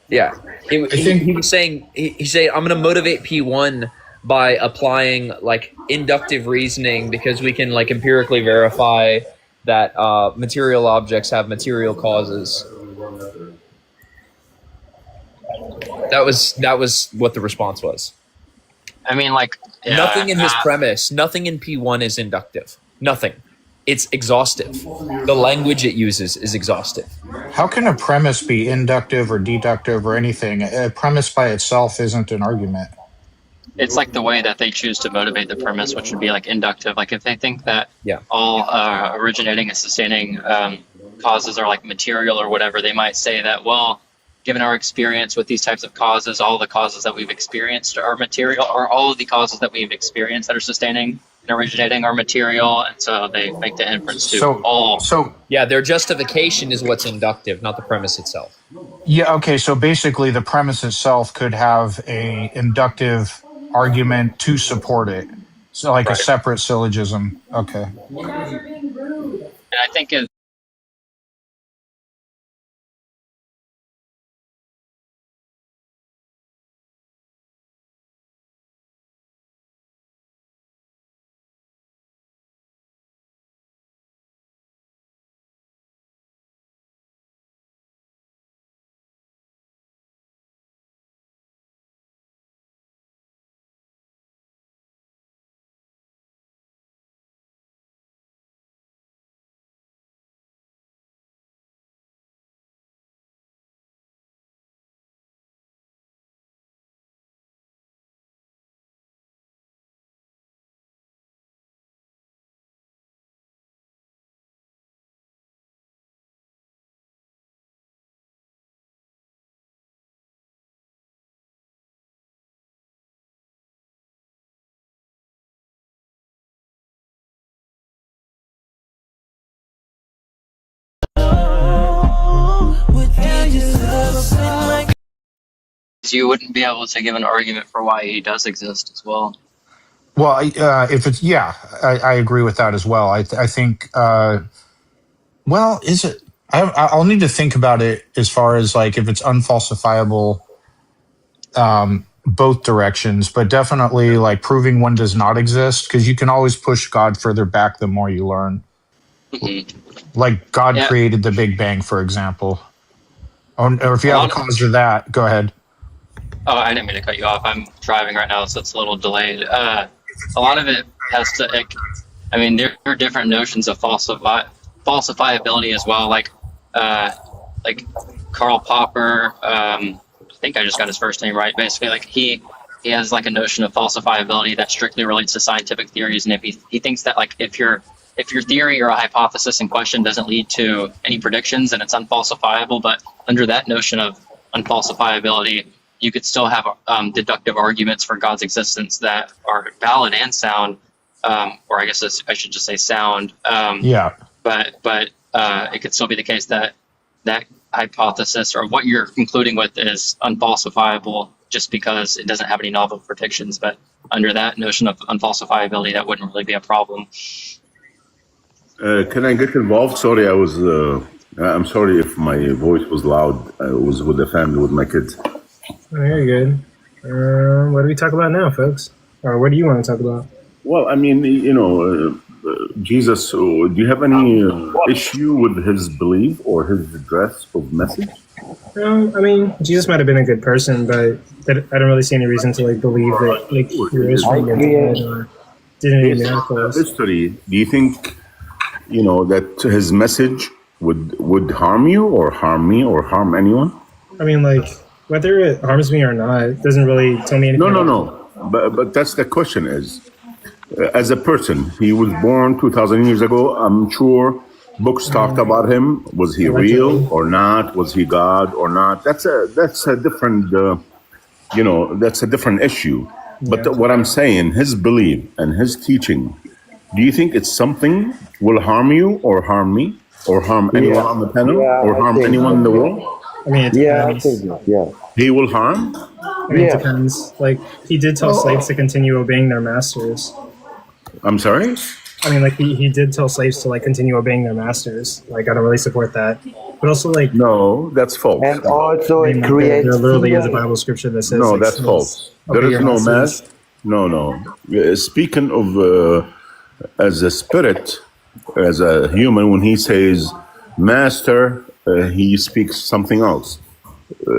Yeah, he was saying he said, "I'm going to motivate P1 by applying like inductive reasoning because we can like empirically verify that material objects have material causes." That was what the response was. I mean, like nothing in his premise, nothing in P1 is inductive. Nothing. It's exhaustive. The language it uses is exhaustive. how can a premise be inductive or deductive or anything? A premise by itself isn't an argument. It's like the way that they choose to motivate the premise, which would be like inductive. Like if they think that all originating and sustaining causes are like material or whatever, they might say that, well, given our experience with these types of causes, all the causes that we've experienced are material, or all of the causes that we've experienced that are sustaining and originating are material, and so they make the inference to all. So yeah, their justification is what's inductive, not the premise itself. Yeah, okay, so basically the premise itself could have a inductive argument to support it. So like a separate syllogism. Okay. And I think it, So you wouldn't be able to give an argument for why he does exist as well. Well, if it's I agree with that as well. I think. Well, is it? I'll need to think about it as far as like if it's unfalsifiable, both directions, but definitely like proving one does not exist, because you can always push God further back the more you learn. Like God created the Big Bang, for example. Or if you have a cause for that, go ahead. Oh, I didn't mean to cut you off. I'm driving right now, so it's a little delayed. A lot of it has to, I mean, there are different notions of falsifiability as well. Like Karl Popper, I think I just got his first name right. Basically, like he has like a notion of falsifiability that strictly relates to scientific theories, and if he thinks that like if your theory or a hypothesis in question doesn't lead to any predictions, then it's unfalsifiable. But under that notion of unfalsifiability, you could still have deductive arguments for God's existence that are valid and sound, or I guess I should just say sound. But it could still be the case that that hypothesis or what you're concluding with is unfalsifiable just because it doesn't have any novel predictions. But under that notion of unfalsifiability, that wouldn't really be a problem. Can I get involved? Sorry, I'm sorry if my voice was loud. I was with the family, with my kids. Oh, you're good. What do we talk about now, folks? Or what do you want to talk about? Well, I mean, Jesus, do you have any issue with his belief or his address of message? I mean, Jesus might have been a good person, but I don't really see any reason to like believe that like he was from the dead or did any miracles. History, do you think, that his message would harm you or harm me or harm anyone? I mean, like, whether it harms me or not, it doesn't really tell me anything. No. But that's the question is, as a person, he was born 2,000 years ago. I'm sure books talked about him. Was he real or not? Was he God or not? That's a different, that's a different issue. But what I'm saying, his belief and his teaching, do you think it's something will harm you or harm me or harm anyone on the panel or harm anyone in the world? I mean, it depends. He will harm? I mean, it depends. Like, he did tell slaves to continue obeying their masters. I'm sorry? I mean, like, he did tell slaves to, like, continue obeying their masters. Like, I don't really support that. But also, like... No, that's false. And also it creates... There literally is a Bible scripture that says... No, like, that's false. There is no mass. No. Speaking of as a spirit, as a human, when he says master, he speaks something else.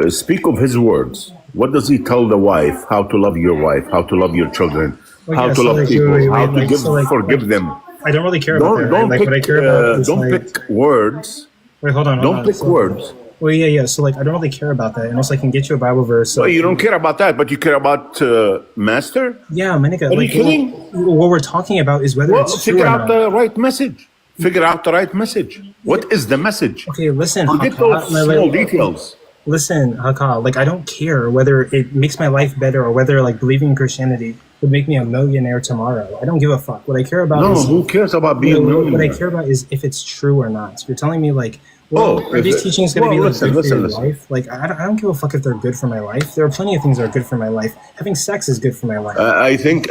Speak of his words. What does he tell the wife? How to love your wife, how to love your children, how to love people, how to forgive them. I don't really care about that. Right? Like, what I care about is, don't pick words. Wait, hold on. Don't pick words. Well, yeah. So, like, I don't really care about that. And also, I can get you a Bible verse. So, well, you don't care about that, but you care about master? Yeah, my nigga. Are you kidding? What we're talking about is whether it's true or not. Figure out the right message. Figure out the right message. What is the message? Okay, listen. Forget those small details. Listen, Haka, like, I don't care whether it makes my life better or whether, like, believing in Christianity would make me a millionaire tomorrow. I don't give a fuck. What I care about is... who cares about being a millionaire? What I care about is if it's true or not. You're telling me, like, are these teachings going to be, like, good for your life? Like, I don't give a fuck if they're good for my life. There are plenty of things that are good for my life. Having sex is good for my life. I think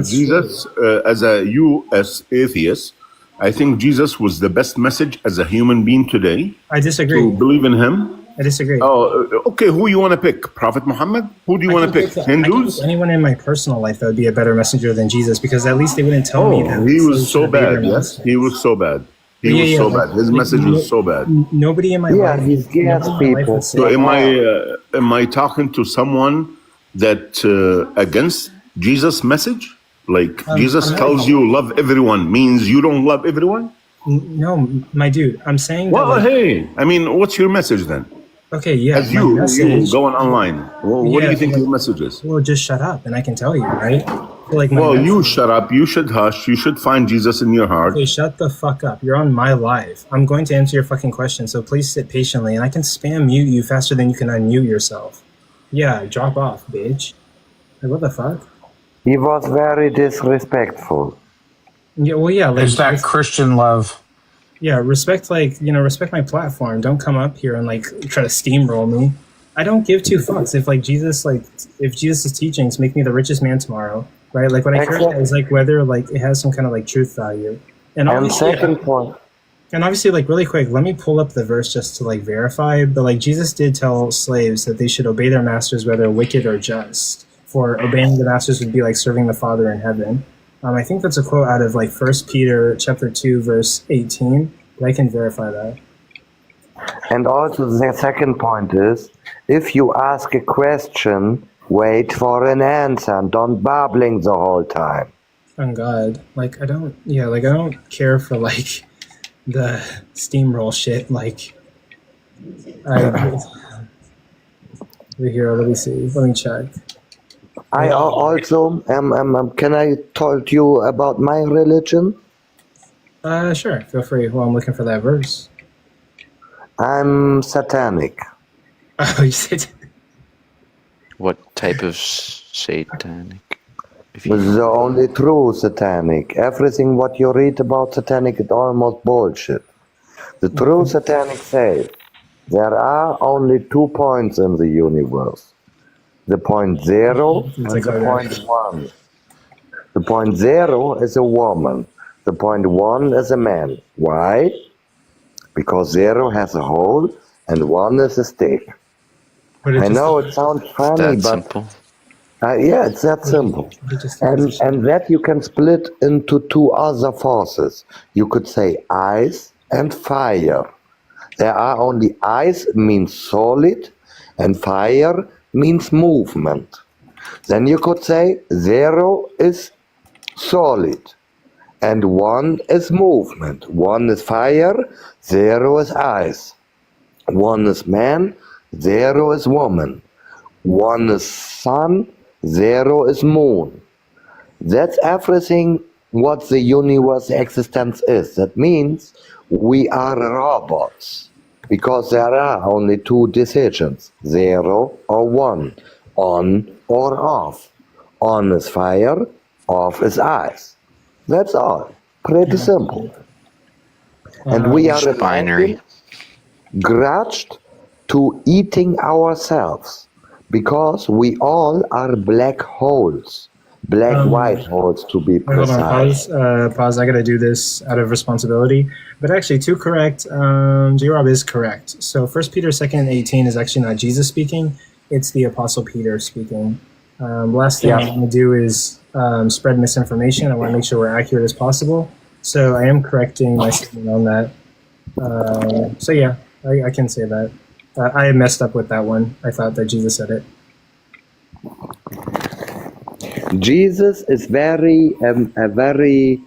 Jesus, as a U.S. atheist, I think Jesus was the best message as a human being today. I disagree. To believe in him. I disagree. Oh, okay. Who you want to pick? Prophet Muhammad? Who do you want to pick? Hindus? Anyone in my personal life that would be a better messenger than Jesus, because at least they wouldn't tell me that. He was so bad. Yes, he was so bad. He was so bad. His message was so bad. Nobody in my life. He's against people. So am I talking to someone that against Jesus' message? Like Jesus tells you love everyone means you don't love everyone? No, my dude. I'm saying. Well, that, hey, I mean, what's your message then? Okay, yeah. As you going online, well, what do you think your message is? Well, just shut up and I can tell you, right? Like, you shut up. You should hush. You should find Jesus in your heart. Okay, shut the fuck up. You're on my live. I'm going to answer your fucking question, so please sit patiently, and I can spam mute you faster than you can unmute yourself. Yeah, drop off, bitch. Like, what the fuck? He was very disrespectful. Yeah, well, yeah. Like, is that Christian love? Yeah, respect respect my platform. Don't come up here and like try to steamroll me. I don't give two fucks if Jesus' teachings make me the richest man tomorrow, right? Like what I care about is like whether like it has some kind of like truth value. And And obviously, second point, and obviously, like really quick, let me pull up the verse just to like verify. But like Jesus did tell slaves that they should obey their masters whether wicked or just. For obeying the masters would be like serving the Father in heaven. I think that's a quote out of like First Peter chapter 2 verse 18. But I can verify that. and also the second point is, if you ask a question, wait for an answer and don't babbling the whole time. On God, like I don't care for like the steamroll shit. Like I here, let me see. Let me check. I also can I talk to you about my religion? Sure. Feel free. Well, I'm looking for that verse. I'm satanic. Oh, you said. What type of satanic? The only true satanic. Everything what you read about satanic is almost bullshit. The true satanic says there are only 2 points in the universe. The point 0 and the point 1. The point 0 is a woman. The point 1 is a man. Why? Because 0 has a hole and 1 is a stick. I know it sounds funny, but simple. yeah, it's that simple. And that you can split into 2 other forces. You could say ice and fire. There are only ice means solid and fire means movement. Then you could say 0 is solid and 1 is movement. 1 is fire, 0 is ice. 1 is man, 0 is woman. 1 is sun, 0 is moon. That's everything what the universe existence is. That means we are robots because there are only 2 decisions, 0 or 1, on or off. On is fire, off is ice. That's all. Pretty simple. And we are binary. grudged to eating ourselves because we all are black holes. White holes to be Hold on, precise. pause. I gotta do this out of responsibility. But actually, to correct, J-Rob is correct. So 1 Peter 2:18 is actually not Jesus speaking. It's the Apostle Peter speaking. Last thing I want to do is spread misinformation. I want to make sure we're accurate as possible. So I am correcting my statement on that. So yeah, I can say that. I messed up with that one. I thought that Jesus said it. Jesus is a very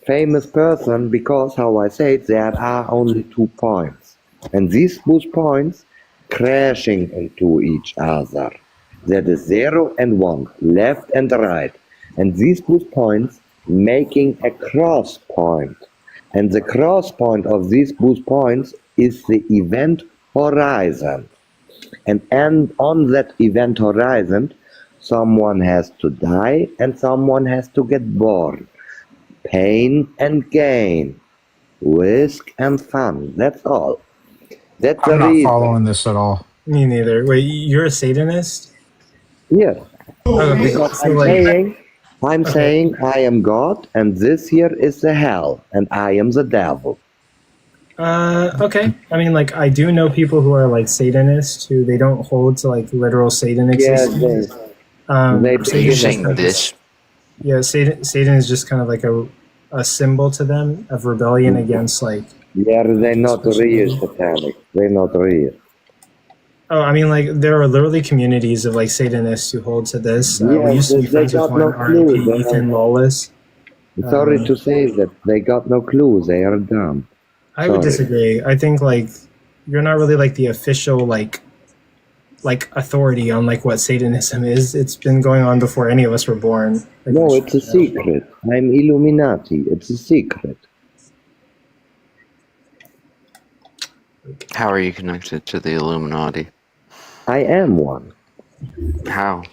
famous person because, how I say it, there are only 2 points. And these 2 points crashing into each other. That is 0 and 1, left and right. And these 2 points making a cross point. And the cross point of these 2 points is the event horizon. And on that event horizon, someone has to die and someone has to get born. Pain and gain. Risk and fun. That's all. That's I'm the not reason. following this at all. Me neither. Wait, you're a Satanist? Yes. Okay, Because so like, I'm saying I am God and this here is the hell and I am the devil. Okay. I mean, like, I do know people who are like Satanists who they don't hold to like literal Satan existence. You're saying this? Yeah, Satan is just kind of like a symbol to them of rebellion against like. Yeah, they're not real satanic. They're not real. Oh, I mean, like there are literally communities of like Satanists who hold to this. We used to be friends with one, R.I.P. Ethan Lawless. Sorry to say that they got no clue. They are dumb. I would disagree. I think like you're not really like the official like authority on like what Satanism is. It's been going on before any of us were born. Like, no, it's a secret. I'm Illuminati. It's a secret. How are you connected to the Illuminati? I am one. How?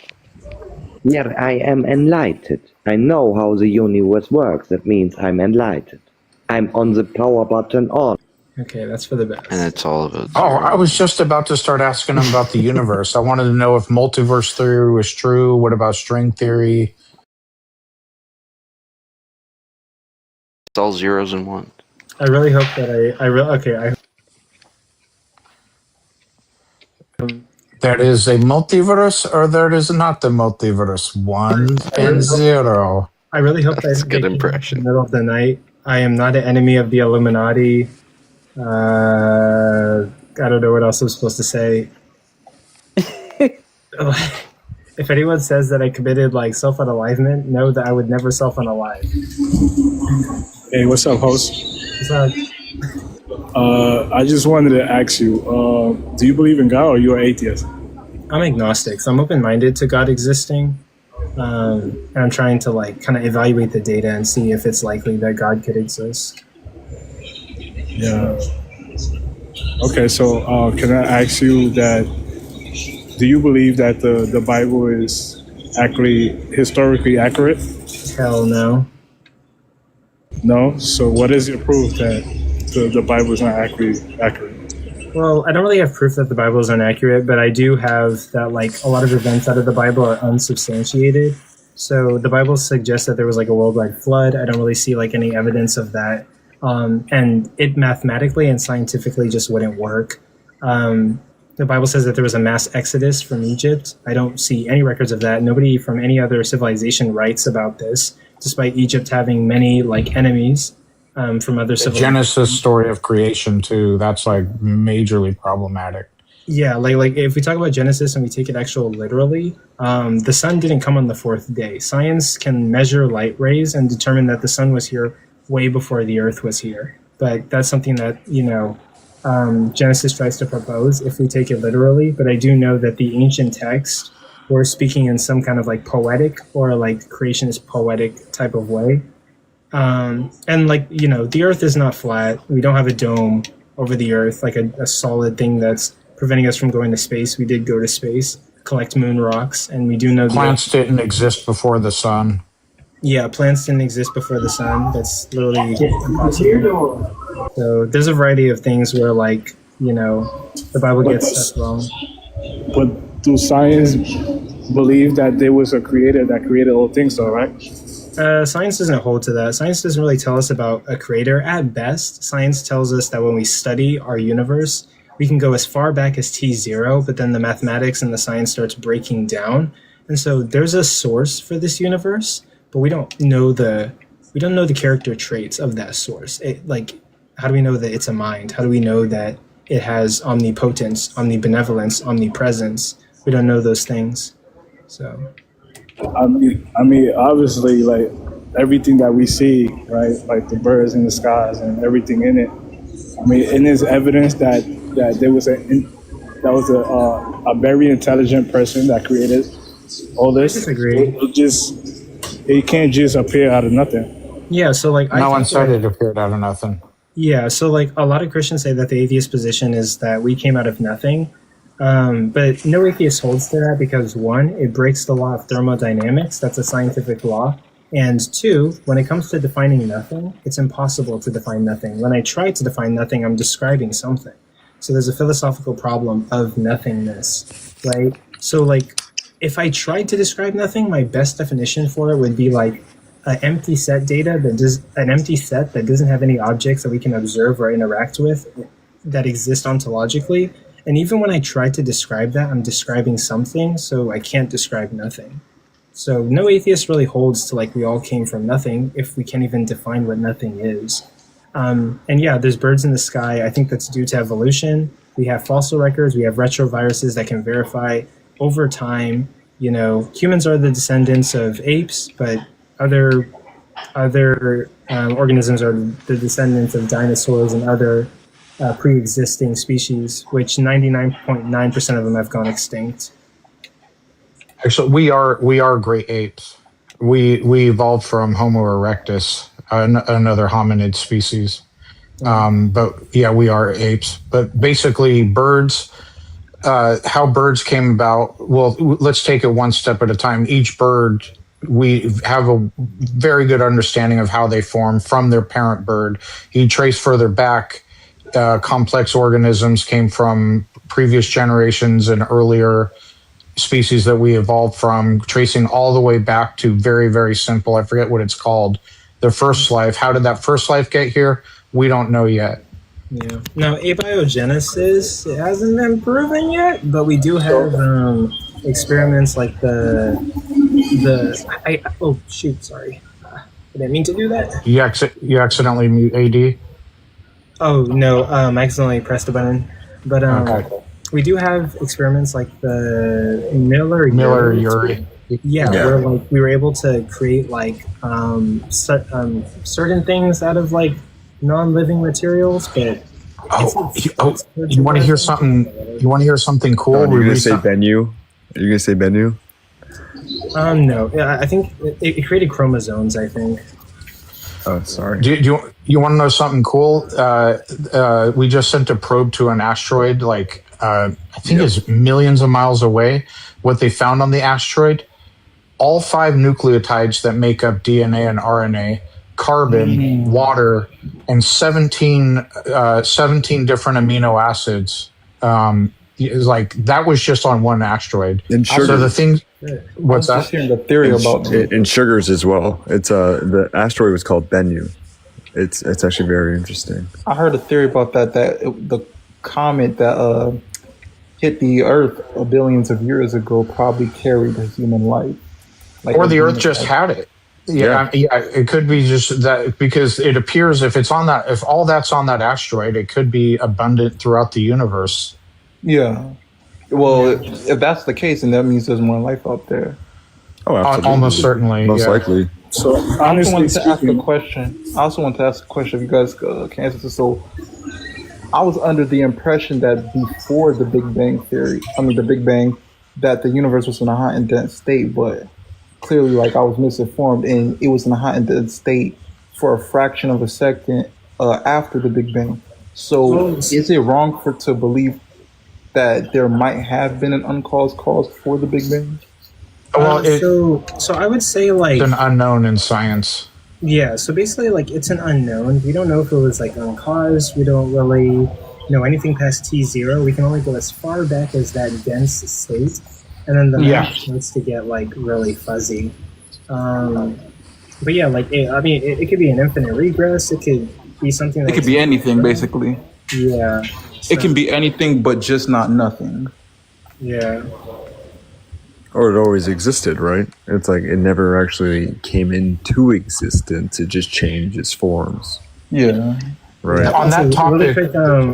Yeah, I am enlightened. I know how the universe works. That means I'm enlightened. I'm on the power button on. Okay, that's for the best. And it's all about Oh, I was just about to start asking him about the universe. I wanted to know if multiverse theory was true. What about string theory? it's all zeros and ones. I really hope that okay. There is a multiverse, or there is not the multiverse. 1 and 0. I really hope That's a good in the impression. middle of the night. I am not an enemy of the Illuminati. I don't know what else I'm supposed to say. If anyone says that I committed like self-unalivement, know that I would never self-unalive. Hey, what's up, host? What's up? I just wanted to ask you, do you believe in God or are you an atheist? I'm agnostic, so I'm open-minded to God existing. And I'm trying to like kind of evaluate the data and see if it's likely that God could exist. Yeah. Okay, so can I ask you that, do you believe that the Bible is actually historically accurate? Hell no. No? So what is your proof that the Bible is not accurate? Well, I don't really have proof that the Bible is inaccurate, but I do have that like a lot of events out of the Bible are unsubstantiated. So the Bible suggests that there was like a worldwide flood. I don't really see like any evidence of that. And it mathematically and scientifically just wouldn't work. The Bible says that there was a mass exodus from Egypt. I don't see any records of that. Nobody from any other civilization writes about this, despite Egypt having many like enemies from other The civilizations. Genesis story of creation, too. That's like majorly problematic. Yeah, like if we talk about Genesis and we take it actual literally, the sun didn't come on the fourth day. Science can measure light rays and determine that the sun was here way before the earth was here. But that's something that, Genesis tries to propose if we take it literally. But I do know that the ancient texts were speaking in some kind of like poetic or like creationist poetic type of way. And like, the earth is not flat. We don't have a dome over the earth, like a solid thing that's preventing us from going to space. We did go to space, collect moon rocks, and we do know Plants didn't exist before the sun. Yeah, plants didn't exist before the sun. That's literally impossible. So there's a variety of things where like, the Bible gets stuff wrong. But do science believe that there was a creator that created all things, though, right? Science doesn't hold to that. Science doesn't really tell us about a creator. At best, science tells us that when we study our universe, we can go as far back as T0, but then the mathematics and the science starts breaking down. And so there's a source for this universe, but we don't know the character traits of that source. How do we know that it's a mind? How do we know that it has omnipotence, omnibenevolence, omnipresence? We don't know those things. So I mean, obviously, like everything that we see, right, like the birds in the skies and everything in it. I mean, and there's evidence that there was a very intelligent person that created all this. I disagree. It can't just appear out of nothing. Yeah, so like No one said it appeared out of nothing. Yeah, so like a lot of Christians say that the atheist position is that we came out of nothing. But no atheist holds to that because one, it breaks the law of thermodynamics. That's a scientific law. And two, when it comes to defining nothing, it's impossible to define nothing. When I try to define nothing, I'm describing something. So there's a philosophical problem of nothingness, right? So like, if I tried to describe nothing, my best definition for it would be like an empty set that doesn't have any objects that we can observe or interact with that exist ontologically. And even when I try to describe that, I'm describing something, so I can't describe nothing. So no atheist really holds to like we all came from nothing if we can't even define what nothing is. And yeah, there's birds in the sky. I think that's due to evolution. We have fossil records. We have retroviruses that can verify over time. Humans are the descendants of apes, but other organisms are the descendants of dinosaurs and other pre-existing species, which 99.9% of them have gone extinct. Actually, we are great apes. We evolved from Homo erectus, another hominid species. But yeah, we are apes. But basically, birds. How birds came about. Well, let's take it one step at a time. Each bird we have a very good understanding of how they form from their parent bird. You trace further back, complex organisms came from previous generations and earlier species that we evolved from, tracing all the way back to very, very simple. I forget what it's called. The first life. How did that first life get here? We don't know yet. Yeah. Now, abiogenesis, it hasn't been proven yet, but we do have experiments like oh shoot, sorry, I didn't mean to do that. You accidentally mute AD. Oh no, I accidentally pressed a button. But Okay. we do have experiments like the Miller Urey. Yeah, where like we were able to create like certain things out of like non-living materials, but you want to hear something? You want to hear something cool? You're gonna say Bennu? Are you gonna say Bennu? No, I think it created chromosomes. I think. Oh, sorry. Do you want to know something cool? We just sent a probe to an asteroid, like I think it's millions of miles away. What they found on the asteroid, all 5 nucleotides that make up DNA and RNA, carbon, water, and 17 different amino acids. Is like that was just on one asteroid. And sugar. So the things. What's that? Just hearing the theory about in sugars as well. It's the asteroid was called Bennu. It's actually very interesting. I heard a theory about that the comet that hit the Earth billions of years ago probably carried a human life. Like or the Earth just had it. Yeah, it could be just that because it appears if all that's on that asteroid, it could be abundant throughout the universe. Yeah. Well, if that's the case, then that means there's more life out there. Oh, absolutely. Almost certainly. Most likely. So I also wanted to ask speaking, a question. I also want to ask a question if you guys can answer this. So I was under the impression that before the Big Bang the Big Bang, that the universe was in a hot and dense state, but clearly like I was misinformed and it was in a hot and dense state for a fraction of a second after the Big Bang. So is it wrong to believe that there might have been an uncaused cause for the Big Bang? Well, so I would say like it's an unknown in science. Yeah, so basically like it's an unknown. We don't know if it was like uncaused. We don't really know anything past T0. We can only go as far back as that dense state, and then the math starts to get like really fuzzy. But yeah, like it could be an infinite regress. It could be something. It could be anything, basically. Yeah. It can be anything, but just not nothing. Yeah. Or it always existed, right? It's like it never actually came into existence. It just changed its forms. Yeah. Right. Yeah, On that topic,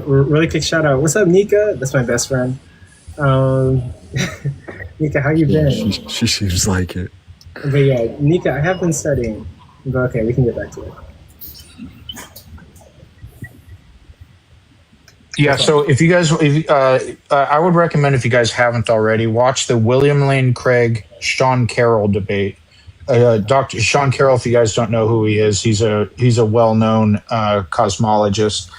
really quick shout out. What's up, Nika? That's my best friend. Nika, how you been? She seems like it. But yeah, Nika, I have been studying. But okay, we can get back to it. Yeah, so if you guys, I would recommend if you guys haven't already, watch the William Lane Craig Sean Carroll debate. Dr. Sean Carroll, if you guys don't know who he is, he's a well-known cosmologist.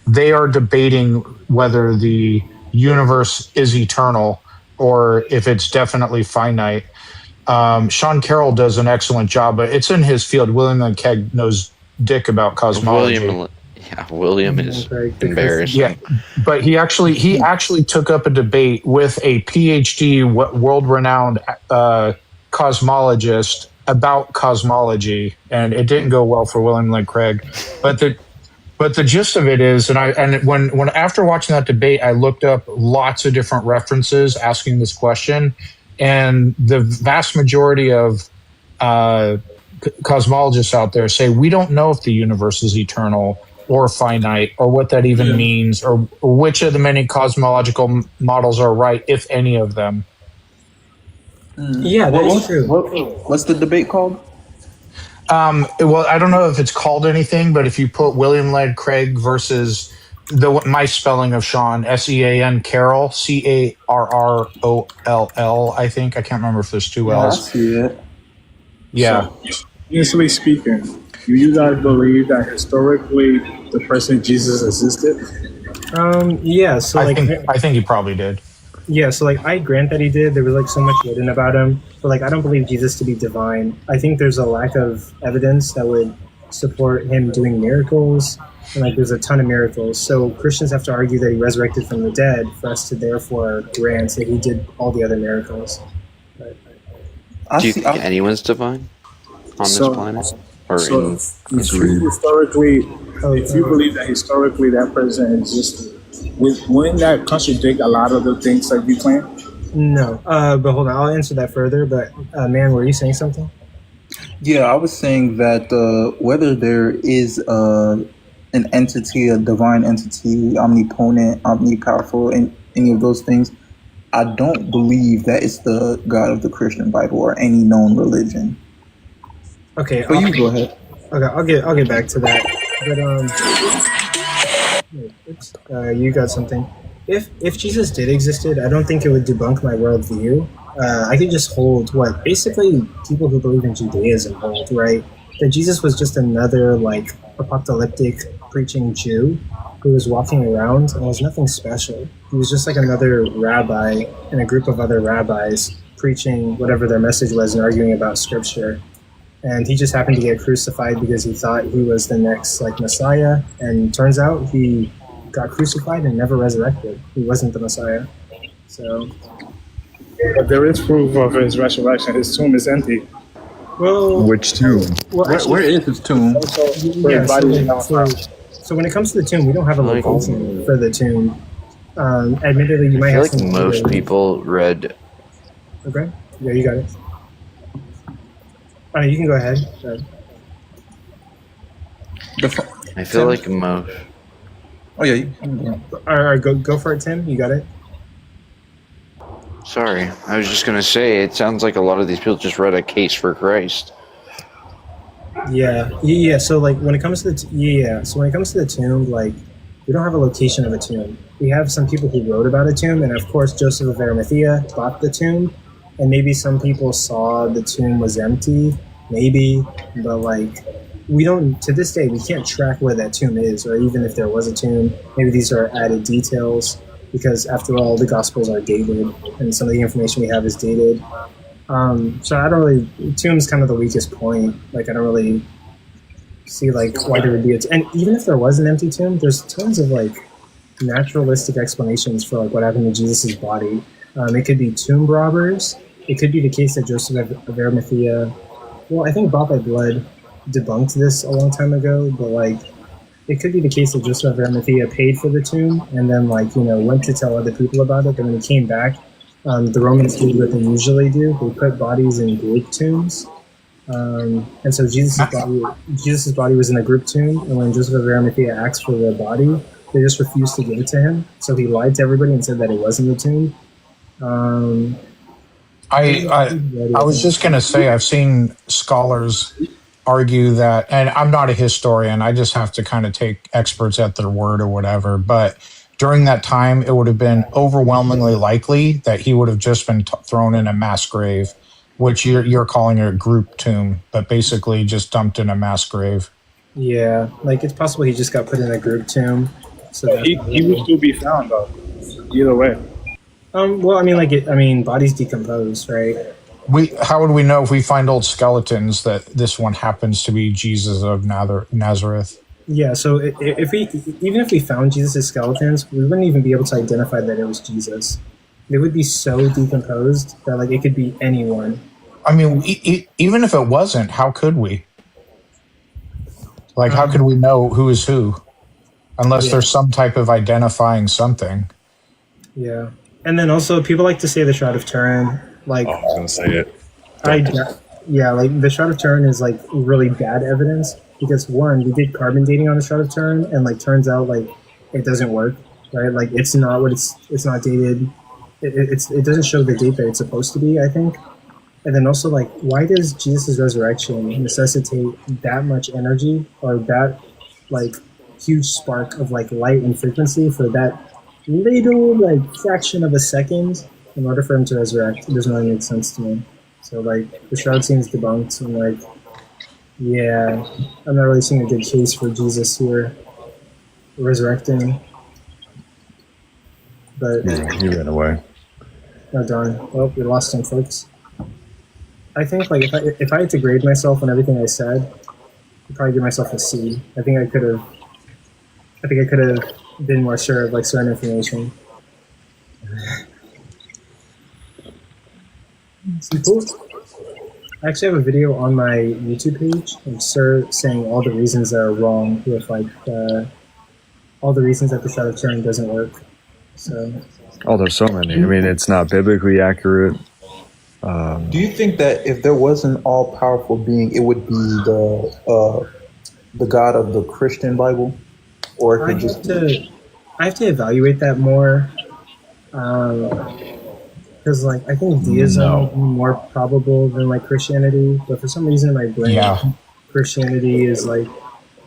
They are debating whether the universe is eternal or if it's definitely finite. Sean Carroll does an excellent job, but it's in his field. William Lane Craig knows dick about cosmology. William is embarrassing. Yeah, but he actually took up a debate with a PhD, world-renowned cosmologist about cosmology, and it didn't go well for William Lane Craig. But the gist of it is, when after watching that debate, I looked up lots of different references asking this question, and the vast majority of cosmologists out there say we don't know if the universe is eternal or finite, or what that even means, or which of the many cosmological models are right, if any of them. Yeah, that's true. What's the debate called? Well, I don't know if it's called anything, but if you put William Lane Craig versus my spelling of Sean, Sean Carroll, Carroll, I think. I can't remember if there's two L's. I see it. Yeah. So, honestly speaking, do you guys believe that historically the person Jesus existed? Yeah. So I think he probably did. Yeah, so like I grant that he did. There was like so much written about him, but like I don't believe Jesus to be divine. I think there's a lack of evidence that would support him doing miracles, and like there's a ton of miracles. So Christians have to argue that he resurrected from the dead for us to therefore grant that he did all the other miracles. But, Do you think anyone's divine on this planet or in history? If you believe that historically that person existed, wouldn't that contradict a lot of the things that you claim? no, but hold on, I'll answer that further. But man, were you saying something? Yeah, I was saying that whether there is an entity, a divine entity, omnipotent, omnipowerful, and any of those things, I don't believe that it's the God of the Christian Bible or any known religion. Okay, But you go ahead. Okay, I'll get back to that. But you got something. If Jesus did existed, I don't think it would debunk my worldview. I could just hold what basically people who believe in Judaism hold, right? That Jesus was just another like apocalyptic preaching Jew who was walking around and was nothing special. He was just like another rabbi and a group of other rabbis preaching whatever their message was and arguing about scripture. And he just happened to get crucified because he thought he was the next like Messiah, and turns out he got crucified and never resurrected. He wasn't the Messiah. So, but there is proof of his resurrection. His tomb is empty. Well, which tomb? Where is his tomb? Yeah, so when it comes to the tomb, we don't have a location for the tomb. Admittedly, you might I feel have like some most people read. Okay, yeah, you got it. You can go ahead. I feel like most. Oh yeah. All right, go for it, Tim. You got it. Sorry, I was just gonna say it sounds like a lot of these people just read A Case for Christ. Yeah. So like when it comes to the tomb, like we don't have a location of a tomb. We have some people who wrote about a tomb, and of course Joseph of Arimathea bought the tomb, and maybe some people saw the tomb was empty, maybe, but like we don't. To this day, we can't track where that tomb is, or even if there was a tomb. Maybe these are added details. Because after all, the Gospels are dated, and some of the information we have is dated. So I don't really. Tomb's kind of the weakest point. Like I don't really see like why there would be and even if there was an empty tomb, there's tons of like naturalistic explanations for like what happened to Jesus's body. It could be tomb robbers. It could be the case that Joseph of Arimathea. Well, I think Bought by Blood debunked this a long time ago, but like. It could be the case that Joseph of Arimathea paid for the tomb and then, like, went to tell other people about it. But when he came back, the Romans did what they usually do. They put bodies in group tombs. And so Jesus' body was in a group tomb. And when Joseph of Arimathea asked for the body, they just refused to give it to him. So he lied to everybody and said that it wasn't the tomb. I was just going to say, I've seen scholars argue that, and I'm not a historian, I just have to kind of take experts at their word or whatever, but during that time, it would have been overwhelmingly likely that he would have just been thrown in a mass grave, which you're calling a group tomb, but basically just dumped in a mass grave. Yeah, like it's possible he just got put in a group tomb. So he would still be found, though, either way. Well, I mean, bodies decompose, right? How would we know if we find old skeletons that this one happens to be Jesus of Nazareth? Yeah, so even if we found Jesus' skeletons, we wouldn't even be able to identify that it was Jesus. They would be so decomposed that like it could be anyone. I mean, even if it wasn't, how could we? Like, how could we know who is who? Unless there's some type of identifying something. Yeah. And then also, people like to say the Shroud of Turin. Like, I was going to say it. Like the Shroud of Turin is like really bad evidence because one, we did carbon dating on the Shroud of Turin, and like turns out like it doesn't work, right? Like it's not what it's not dated. It doesn't show the date that it's supposed to be, I think. And then also like, why does Jesus' resurrection necessitate that much energy or that like huge spark of like light and frequency for that little like fraction of a second in order for him to resurrect? It doesn't really make sense to me. So like the shroud seems debunked, and like, yeah, I'm not really seeing a good case for Jesus here resurrecting. But he ran away. Oh darn! Well, we lost some folks. I think like if I had to grade myself on everything I said, I'd probably give myself a C. I think I could have been more sure of like certain information. Cool. I actually have a video on my YouTube page of Sir saying all the reasons that are wrong with like all the reasons that the shot of Turing doesn't work. So. Oh, there's so many. I mean, it's not biblically accurate. Do you think that if there was an all-powerful being, it would be the God of the Christian Bible, or it could just I have to evaluate that more, because like I think deism would be more probable than like Christianity, but for some reason in my brain, Christianity is like,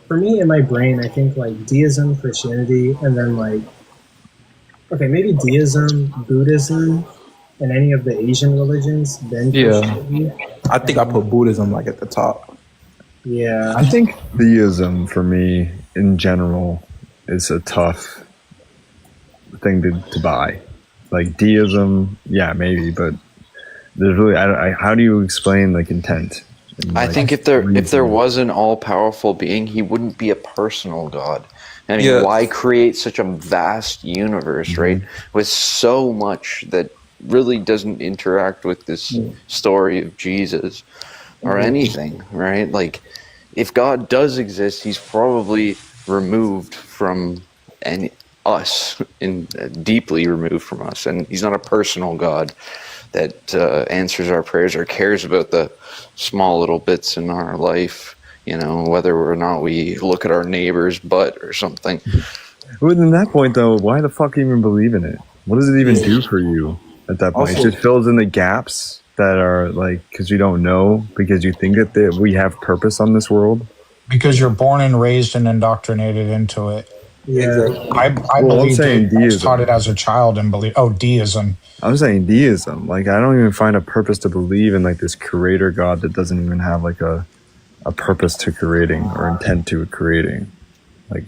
for me in my brain, I think like deism, Christianity, and then like, okay, maybe deism, Buddhism, and any of the Asian religions, then Christianity. I think I put Buddhism like at the top. Yeah. I think theism for me in general is a tough thing to buy. Like deism, yeah, maybe, but there's really, how do you explain like intent? I think if there was an all-powerful being, he wouldn't be a personal god. I mean, why create such a vast universe, right, with so much that really doesn't interact with this story of Jesus or anything, right? Like, if God does exist, he's probably removed from us, deeply removed from us, and he's not a personal God that answers our prayers or cares about the small little bits in our life, you know, whether or not we look at our neighbor's butt or something. Within that point, though, why the fuck even believe in it? What does it even do for you at that point? Also, it just fills in the gaps that are like, because you don't know, because you think that we have purpose on this world. Because you're born and raised and indoctrinated into it. Yeah, I believed it. I was taught it as a child and believe. Oh, deism. I was saying deism. Like, I don't even find a purpose to believe in like this creator God that doesn't even have like a purpose to creating or intent to creating. Like,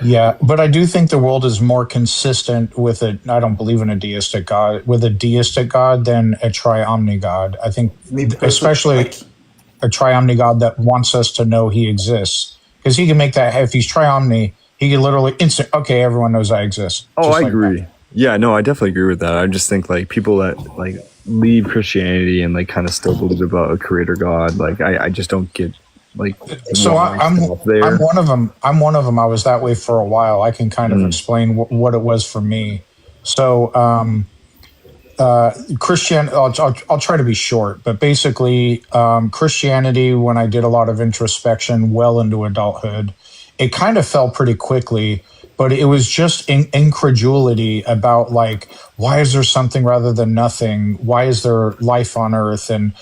yeah, but I do think the world is more consistent with it. I don't believe in a deistic God, with a deistic God than a triomni God. I think, especially a triomni God that wants us to know he exists, because he can make that. If he's triomni, he can literally okay, everyone knows I exist. Oh, I like agree. That. Yeah, no, I definitely agree with that. I just think like people that like leave Christianity and like kind of still believe about a creator God, like I just don't get like. So I'm one of them. I'm one of them. I was that way for a while. I can kind of explain what it was for me. So I'll try to be short, but basically Christianity, when I did a lot of introspection well into adulthood, it kind of fell pretty quickly, but it was just incredulity about like, why is there something rather than nothing? Why is there life on Earth? And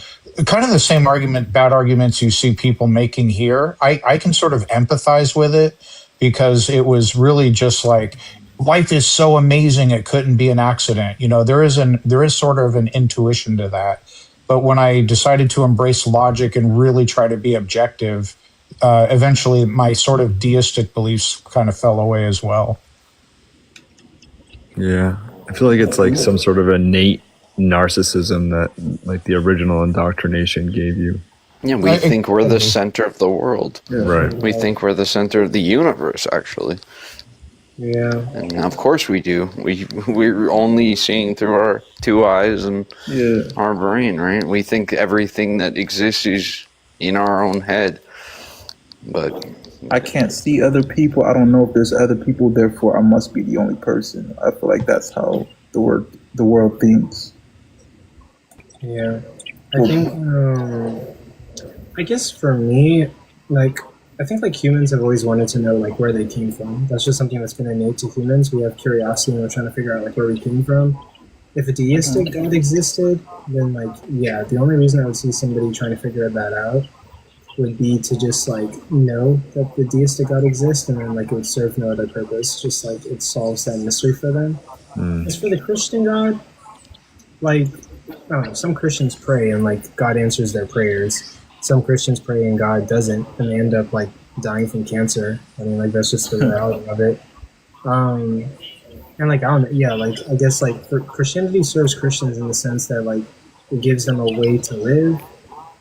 kind of the same bad arguments you see people making here. I can sort of empathize with it, because it was really just like, life is so amazing it couldn't be an accident. You know, there is sort of an intuition to that. But when I decided to embrace logic and really try to be objective, eventually my sort of deistic beliefs kind of fell away as well. Yeah, I feel like it's like some sort of innate narcissism that like the original indoctrination gave you. Yeah, we think we're the center of the world. Yeah. Right. We think we're the center of the universe, actually. Yeah. And of course we do. We're only seeing through our two eyes and our brain, right? We think everything that exists is in our own head. But I can't see other people. I don't know if there's other people, therefore I must be the only person. I feel like that's how the world thinks. Yeah. I think I guess for me, like, I think like humans have always wanted to know like where they came from. That's just something that's been innate to humans. We have curiosity and we're trying to figure out like where we came from. If a deistic God existed, then like, yeah, the only reason I would see somebody trying to figure that out would be to just like know that the deistic God exists, and then like it would serve no other purpose. Just like it solves that mystery for them. As for the Christian God, like, I don't know, some Christians pray and like God answers their prayers. Some Christians pray and God doesn't, and they end up like dying from cancer. I mean, like that's just the reality of it. And and like I don't, yeah, like I guess like Christianity serves Christians in the sense that like it gives them a way to live,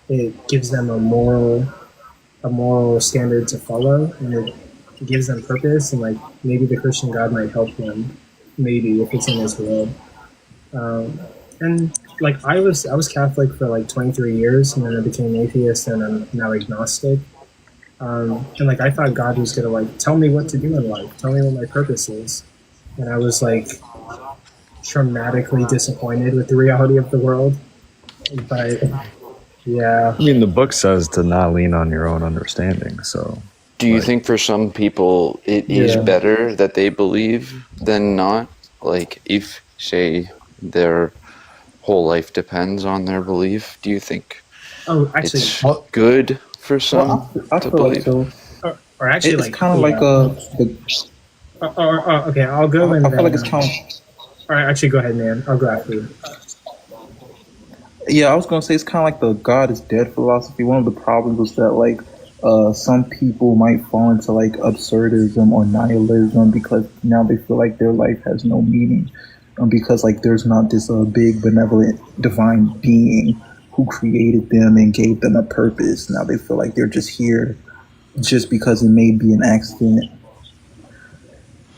it gives them a moral standard to follow, and it gives them purpose, and like maybe the Christian God might help them, maybe if it's in His will. And like I was Catholic for like 23 years, and then I became atheist, and I'm now agnostic. And like I thought God was gonna like tell me what to do in life, tell me what my purpose is, and I was like traumatically disappointed with the reality of the world. But yeah, I mean, the book says to not lean on your own understanding. So, Do you think for some people it is Yeah. better that they believe than not? Like, if, say, their whole life depends on their belief, do you think oh, actually, it's good for some Well, I to feel like believe? so. or actually, It's like kind of yeah. like Okay, I'll go and I feel like then. it's kind of. All right, actually, go ahead, man. I'll go after you. Yeah, I was gonna say it's kind of like the God is dead philosophy. One of the problems was that like some people might fall into like absurdism or nihilism because now they feel like their life has no meaning, because like there's not this big benevolent divine being who created them and gave them a purpose. Now they feel like they're just here just because it may be an accident.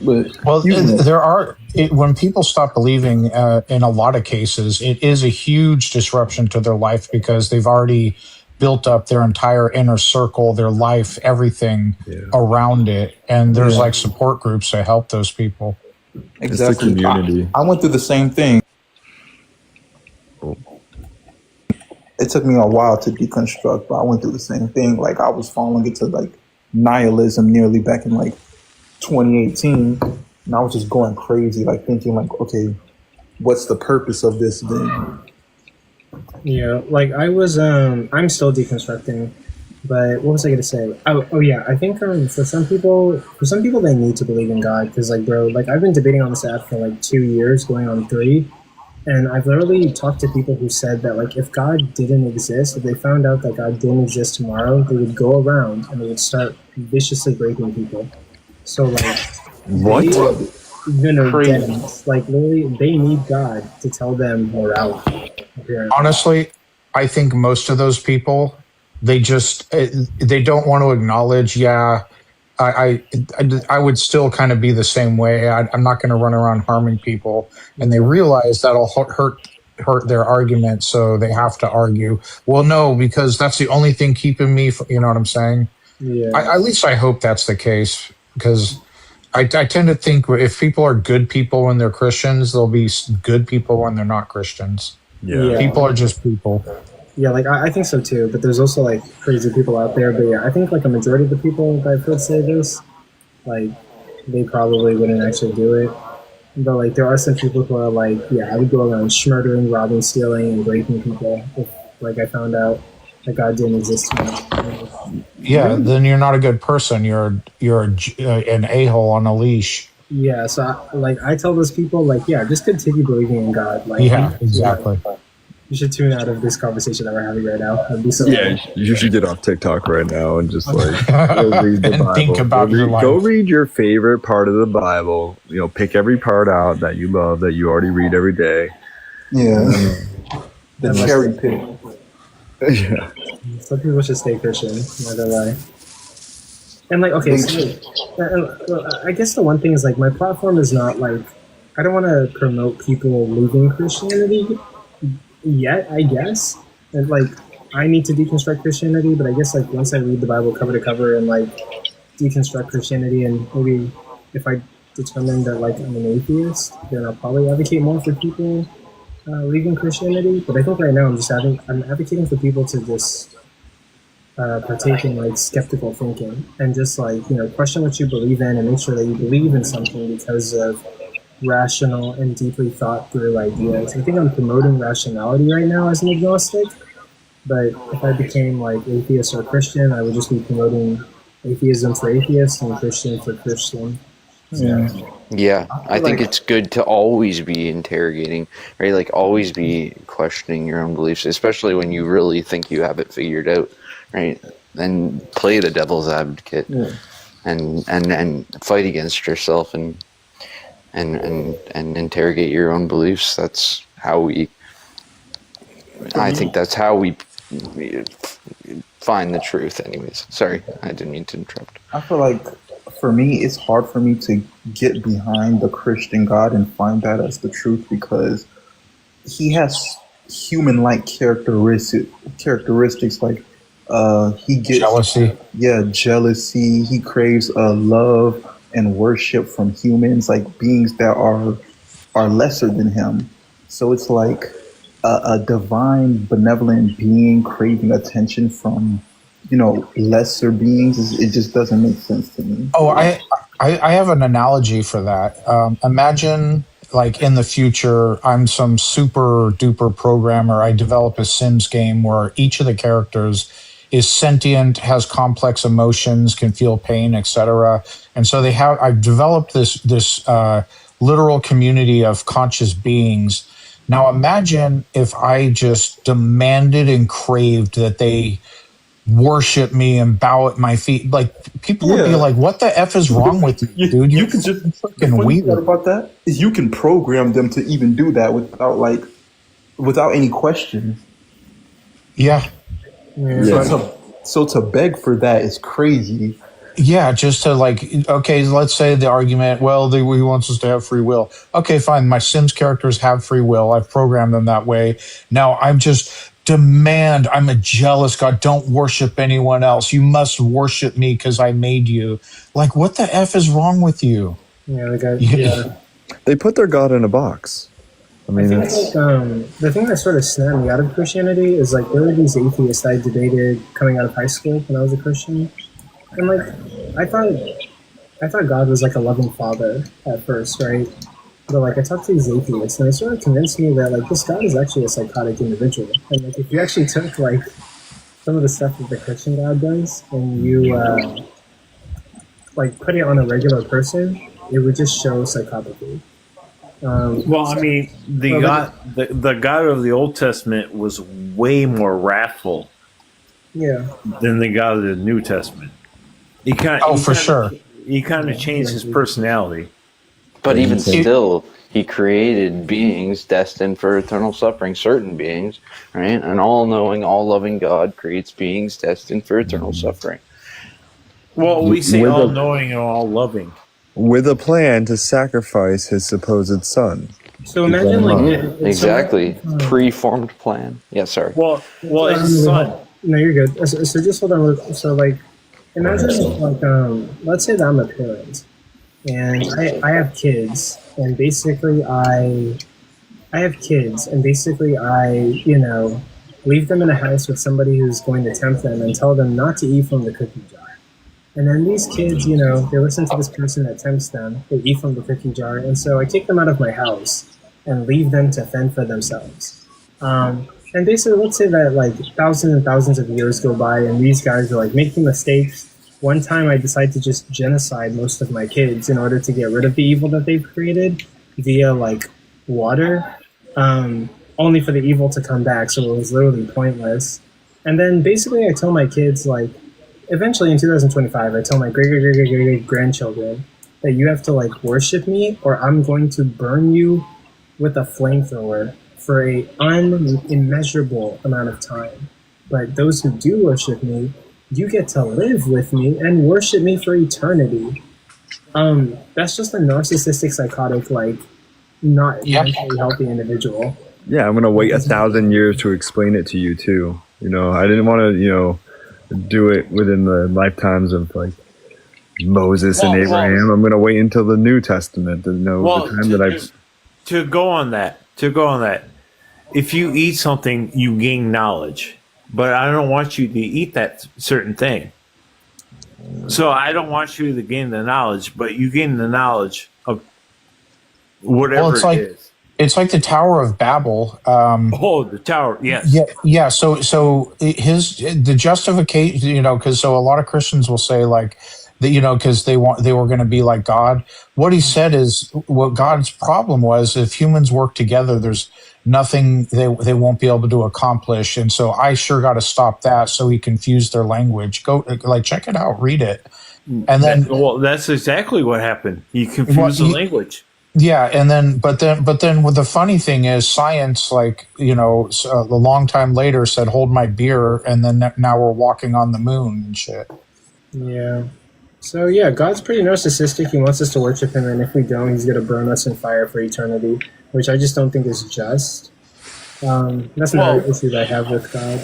But Well, you know, there are when people stop believing. In a lot of cases, it is a huge disruption to their life because they've already built up their entire inner circle, their life, everything around it, and there's like support groups to help those people. exactly. It's the community. I went through the same thing. It took me a while to deconstruct, but I went through the same thing. Like I was falling into like nihilism nearly back in like 2018, and I was just going crazy, like thinking like, okay, what's the purpose of this then? Yeah, like I'm still deconstructing, but what was I gonna say? Oh yeah, I think for some people, they need to believe in God because like bro, like I've been debating on this app for like 2 years, going on 3, and I've literally talked to people who said that like if God didn't exist, if they found out that God didn't exist tomorrow, they would go around and they would start viciously raping people. So like What? dead ends. Like literally, they need God to tell them morality. Apparently. Honestly, I think most of those people they just they don't want to acknowledge. Yeah, I would still kind of be the same way. I'm not going to run around harming people, and they realize that'll hurt their argument, so they have to argue. Well, no, because that's the only thing keeping me. You know what I'm saying? Yeah. At least I hope that's the case because I tend to think if people are good people when they're Christians, they'll be good people when they're not Christians. Yeah. People are just people. Yeah, like I think so too. But there's also like crazy people out there. But yeah, I think like a majority of the people that I've heard say this, like they probably wouldn't actually do it. But like there are some people who are like, yeah, I would go around murdering, robbing, stealing, and raping people if like I found out that God didn't exist tomorrow. Yeah, then you're not a good person. You're an a-hole on a leash. Yeah, so I tell those people like, yeah, just continue believing in God. Like, Yeah, exactly. You should tune out of this conversation that we're having right now. That'd be so Yeah, cool. you should get off TikTok right now and just like go read the And Bible. think about your life. Go read your favorite part of the Bible. You know, pick every part out that you love that you already read every day. Yeah, the cherry pick. Yeah. Some people should stay Christian, not gonna lie. And like, okay, so I guess the one thing is like my platform is not like I don't want to promote people leaving Christianity yet. I guess and like I need to deconstruct Christianity, but I guess like once I read the Bible cover to cover and like deconstruct Christianity, and maybe if I determine that like I'm an atheist, then I'll probably advocate more for people leaving Christianity. But I think right now I'm advocating for people to just partake in like skeptical thinking and just like question what you believe in and make sure that you believe in something because of rational and deeply thought through ideas. I think I'm promoting rationality right now as an agnostic, but if I became like atheist or Christian, I would just be promoting atheism for atheists and Christian for Christian. Yeah, I think it's good to always be interrogating, right? Like always be questioning your own beliefs, especially when you really think you have it figured out, right? Then play the devil's advocate and fight against yourself and and interrogate your own beliefs. That's how we. I think that's how we find the truth. Anyways, sorry, I didn't mean to interrupt. I feel like for me, it's hard for me to get behind the Christian God and find that as the truth because he has human-like characteristics like he gets Jealousy. Yeah, jealousy. He craves love and worship from humans, like beings that are lesser than him. So it's like a divine, benevolent being craving attention from lesser beings. It just doesn't make sense to me. Oh, I have an analogy for that. Imagine, like, in the future, I'm some super duper programmer. I develop a Sims game where each of the characters is sentient, has complex emotions, can feel pain, etc. And so I've developed this literal community of conscious beings. Now imagine if I just demanded and craved that they worship me and bow at my feet. Like, people would be like, "What the f is wrong with you, dude? You can just fucking weird." part about that is you can program them to even do that without any question. Yeah. So to beg for that is crazy. Yeah, just to okay, let's say the argument, well, he wants us to have free will. Okay, fine. My Sims characters have free will. I've programmed them that way. Now I'm I'm a jealous God. Don't worship anyone else. You must worship me because I made you. Like, what the f is wrong with you? Yeah, They put their God in a box. I mean, think the thing that sort of snapped me out of Christianity is like there were these atheists I debated coming out of high school when I was a Christian, and like I thought God was like a loving father at first, right? But like I talked to these atheists, and they sort of convinced me that like this God is actually a psychotic individual, and like if you actually took like some of the stuff that the Christian God does, and you like put it on a regular person, it would just show psychopathy. Well, I mean, the God of the Old Testament was way more wrathful than the God of the New Testament. He kind of changed his personality. But even still, he created beings destined for eternal suffering. Certain beings, right? An all-knowing, all-loving God creates beings destined for eternal suffering. Well, we say all-knowing and all-loving. With a plan to sacrifice his supposed son. So imagine exactly pre-formed plan. Yeah, sorry. Well, his son. No, you're good. So just hold on. So like, imagine let's say that I'm a parent, and I have kids, and basically I leave them in a house with somebody who's going to tempt them and tell them not to eat from the cookie jar. And then these kids, they listen to this person that tempts them. They eat from the cookie jar. And so I kick them out of my house and leave them to fend for themselves. And basically, let's say that like thousands and thousands of years go by and these guys are like making mistakes. One time I decide to just genocide most of my kids in order to get rid of the evil that they've created via like water, only for the evil to come back. So it was literally pointless. And then basically I tell my kids like, eventually in 2025, I tell my great grandchildren that you have to like worship me or I'm going to burn you with a flamethrower for a unimmeasurable amount of time. But those who do worship me, you get to live with me and worship me for eternity. That's just a narcissistic, psychotic, like not mentally healthy individual. Yeah, I'm gonna wait 1,000 years to explain it to you too. I didn't want to, do it within the lifetimes of like Moses and Abraham. I'm going to wait until the New Testament to know the time that I've. To go on that, if you eat something, you gain knowledge. But I don't want you to eat that certain thing. So I don't want you to gain the knowledge, but you gain the knowledge of whatever it is. It's like the Tower of Babel. The Tower, yes. Yeah. So the justification, because a lot of Christians will say like that, because they were going to be like God. What he said is what God's problem was: if humans work together, there's nothing they won't be able to accomplish. And so I sure got to stop that. So he confused their language. Go check it out, read it, and then that's exactly what happened. He confused the language. Yeah, and then well, the funny thing is, science, like a long time later, said, "Hold my beer," and then now we're walking on the moon and shit. Yeah. So yeah, God's pretty narcissistic. He wants us to worship him, and if we don't, he's gonna burn us in fire for eternity, which I just don't think is just. That's another issue that I have with God.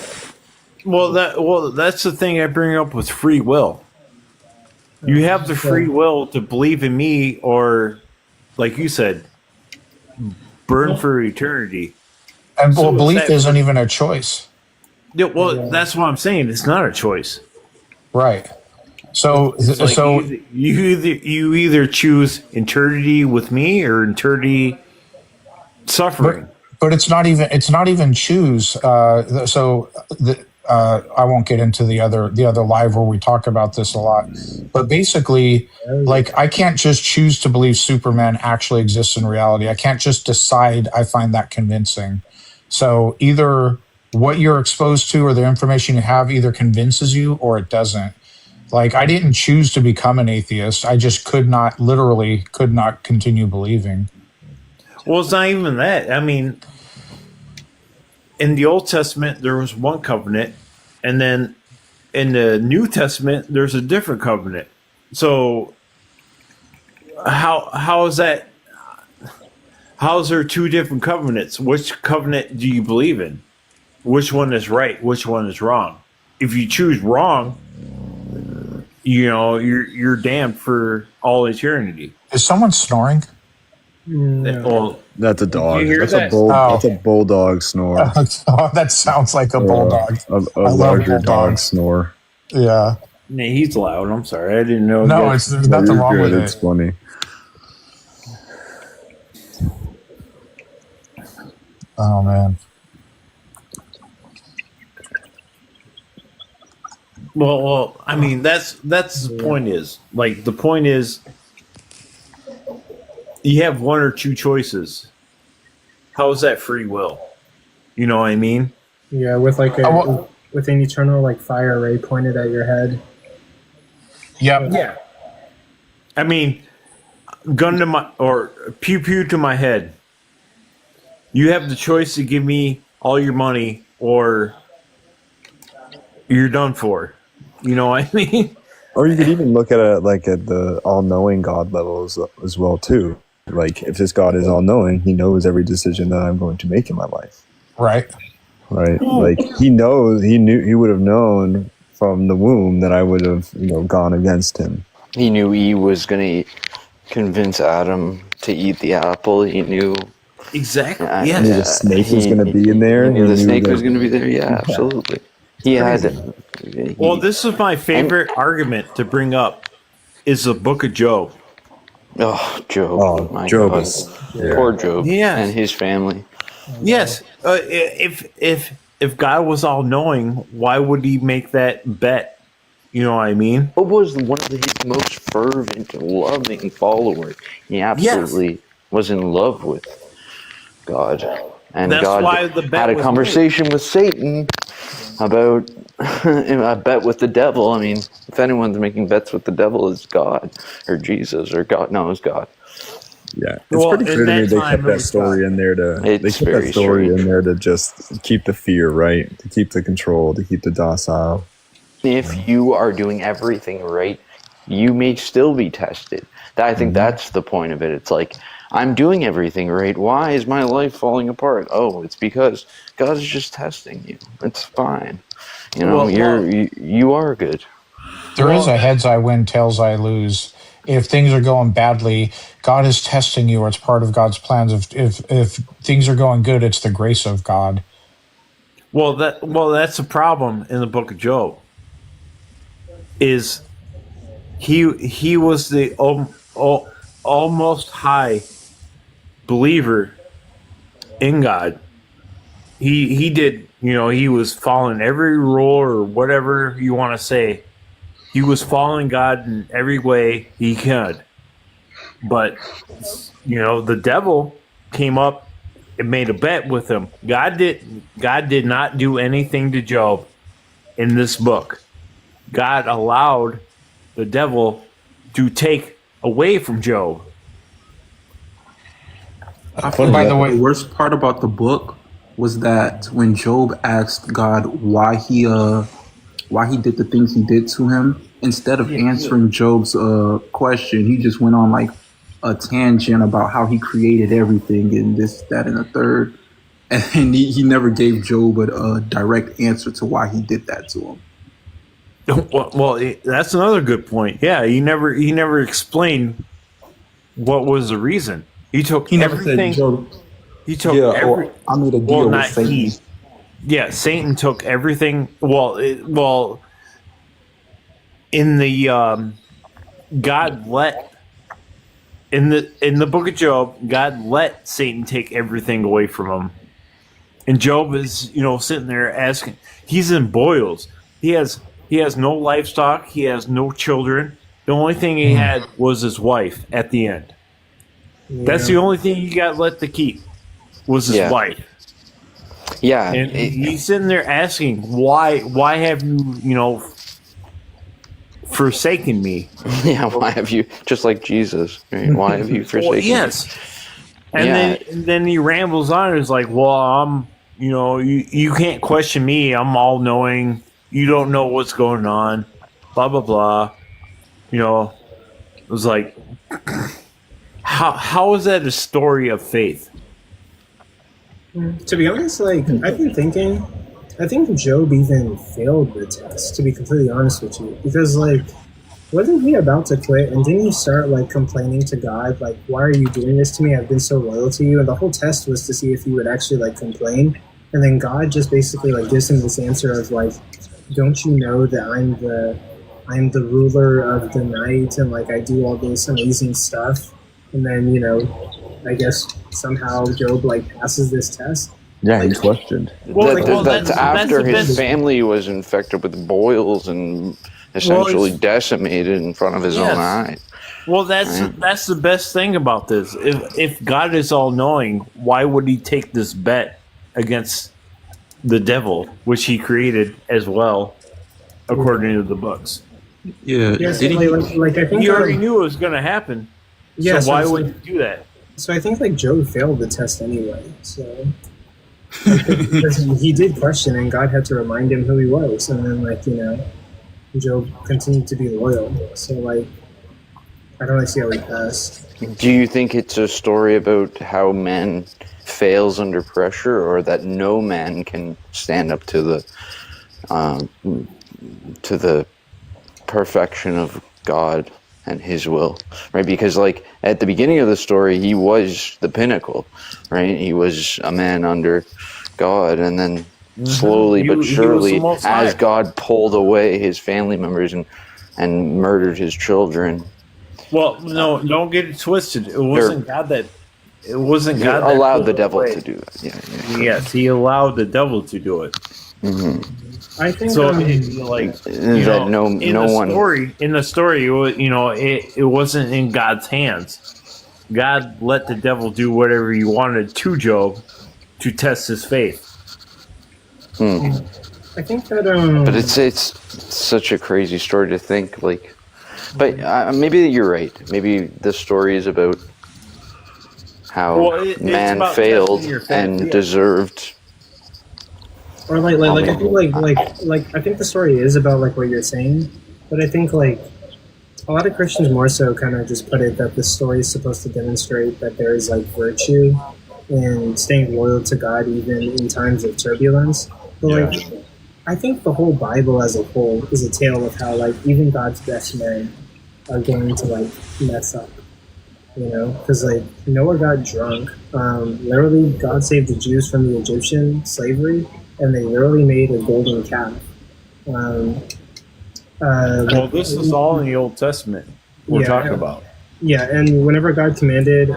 Well, that's the thing I bring up with free will. You have the free will to believe in me, or, like you said, burn for eternity. And belief isn't even a choice. Yeah, well, that's what I'm saying. It's not a choice. Right. So, It's like you either choose eternity with me or eternity suffering. But it's not even choose. I won't get into the other live where we talk about this a lot. But basically, like, I can't just choose to believe Superman actually exists in reality. I can't just decide I find that convincing. So either what you're exposed to or the information you have either convinces you or it doesn't. Like, I didn't choose to become an atheist. I just could not continue believing. Well, it's not even that. I mean, in the Old Testament, there was one covenant, and then in the New Testament, there's a different covenant. So, how is that? How is there two different covenants? Which covenant do you believe in? Which one is right? Which one is wrong? If you choose wrong, you're damned for all eternity. Is someone snoring? Well, that's a dog. You hear That's that? That's a bulldog snore. Oh, that sounds like a bulldog. A larger dog snore. Yeah. He's loud. I'm sorry. I didn't know. No, there's nothing wrong with it. It's funny. Oh man. Well, I mean, that's the point is, like, the point is you have one or two choices. How is that free will? You know what I mean? Yeah, with like with an eternal like fire ray pointed at your head. Yep. Yeah. I mean, gun to my or pew pew to my head. You have the choice to give me all your money or you're done for. You know what I mean? Or you could even look at it like at the all-knowing God level as well too. Like, if this God is all-knowing, he knows every decision that I'm going to make in my life. Right. Right. Like, he would have known from the womb that I would have, gone against him. He knew Eve was going to convince Adam to eat the apple. He knew exactly. He knew the snake was going to be in there. He knew the snake was going to be there. Yeah, absolutely. He had. Well, this is my favorite argument to bring up. Is the Book of Job. Oh, Job! Oh, my Job God. is Poor Job. Yeah. And his family. Yes. If God was all knowing, why would he make that bet? You know what I mean? What was one of his most fervent, loving followers? He absolutely was in love with God. And That's God why the bet had a was conversation with Satan about a bet with the devil. I mean, if anyone's making bets with the devil, it's God or Jesus or God. No, it's God. Yeah, it's pretty clear to me they kept that story in there to just keep the fear, right? To keep the control, to keep the docile. If you are doing everything right, you may still be tested. I think that's the point of it. It's like, I'm doing everything right. Why is my life falling apart? Oh, it's because God is just testing you. It's fine. You are good. There is a heads I win, tails I lose. If things are going badly, God is testing you, or it's part of God's plans. If things are going good, it's the grace of God. Well, that's a problem in the Book of Job. Is he was the almost high believer in God. He did, he was following every rule or whatever you want to say. He was following God in every way he could. But, the devil came up and made a bet with him. God did not do anything to Job in this book. God allowed the devil to take away from Job. I feel By like the way, the worst part about the book was that when Job asked God why he did the things he did to him, instead of answering Job's question, he just went on like a tangent about how he created everything and this, that, and the third. And he never gave Job a direct answer to why he did that to him. Well, that's another good point. Yeah, he never explained what was the reason. He took He never everything. said Job. He took Yeah, every. or I made a Well, deal with not Satan. he. Yeah, Satan took everything. Well, in the God let in the book of Job, God let Satan take everything away from him. And Job is, sitting there asking. He's in boils. He has no livestock. He has no children. The only thing he had was his wife at the end. Yeah. That's the only thing he got let to keep was his wife. Yeah, And he's sitting there asking, why have you, forsaken me? Yeah, why have you, just like Jesus, right? Why have you forsaken me? Yes. And then he rambles on and is like, well, I'm, you can't question me. I'm all knowing. You don't know what's going on. Blah, blah, blah. It was like, how is that a story of faith? To be honest, like, I've been thinking, I think Job even failed the test, to be completely honest with you. Because, like, wasn't he about to quit? And didn't he start, like, complaining to God, like, why are you doing this to me? I've been so loyal to you. And the whole test was to see if he would actually, like, complain. And then God just basically, like, gives him this answer of, like, don't you know that I'm the ruler of the night and, like, I do all this amazing stuff? And then, I guess somehow Job, like, passes this test. Yeah, he questioned. That's after his family was infected with boils and essentially decimated in front of his own eyes. Well, that's the best thing about this. If God is all knowing, why would he take this bet against the devil, which he created as well, according to the books? Yeah, so I think he already knew it was going to happen. Yeah, so why would he do that? So I think, like, Job failed the test anyway. So because he did question, and God had to remind him who he was, and then, like, Job continued to be loyal. So, like, I don't really see how he passed. Do you think it's a story about how man fails under pressure, or that no man can stand up to the perfection of God and his will, right? Because, like, at the beginning of the story, he was the pinnacle, right? He was a man under God, and then slowly but surely, as God pulled away his family members and murdered his children. Well, no, don't get it twisted. It wasn't God that. It wasn't God that allowed the devil to do that. Yeah. Yes, he allowed the devil to do it. Mm-hmm. I think so. In the story, it wasn't in God's hands. God let the devil do whatever he wanted to Job to test his faith. I think that. But it's such a crazy story to think, like. But maybe you're right. Maybe the story is about how man failed and deserved. Or I think I think the story is about, like, what you're saying, but I think, like, a lot of Christians more so kind of just put it that the story is supposed to demonstrate that there is, like, virtue in staying loyal to God even in times of turbulence. But like, I think the whole Bible as a whole is a tale of how, like, even God's best men are going to, like, mess up. Because, like, Noah got drunk. Literally, God saved the Jews from the Egyptian slavery, and they literally made a golden calf. Well, this is all in the Old Testament we're talking about. Yeah, and whenever God commanded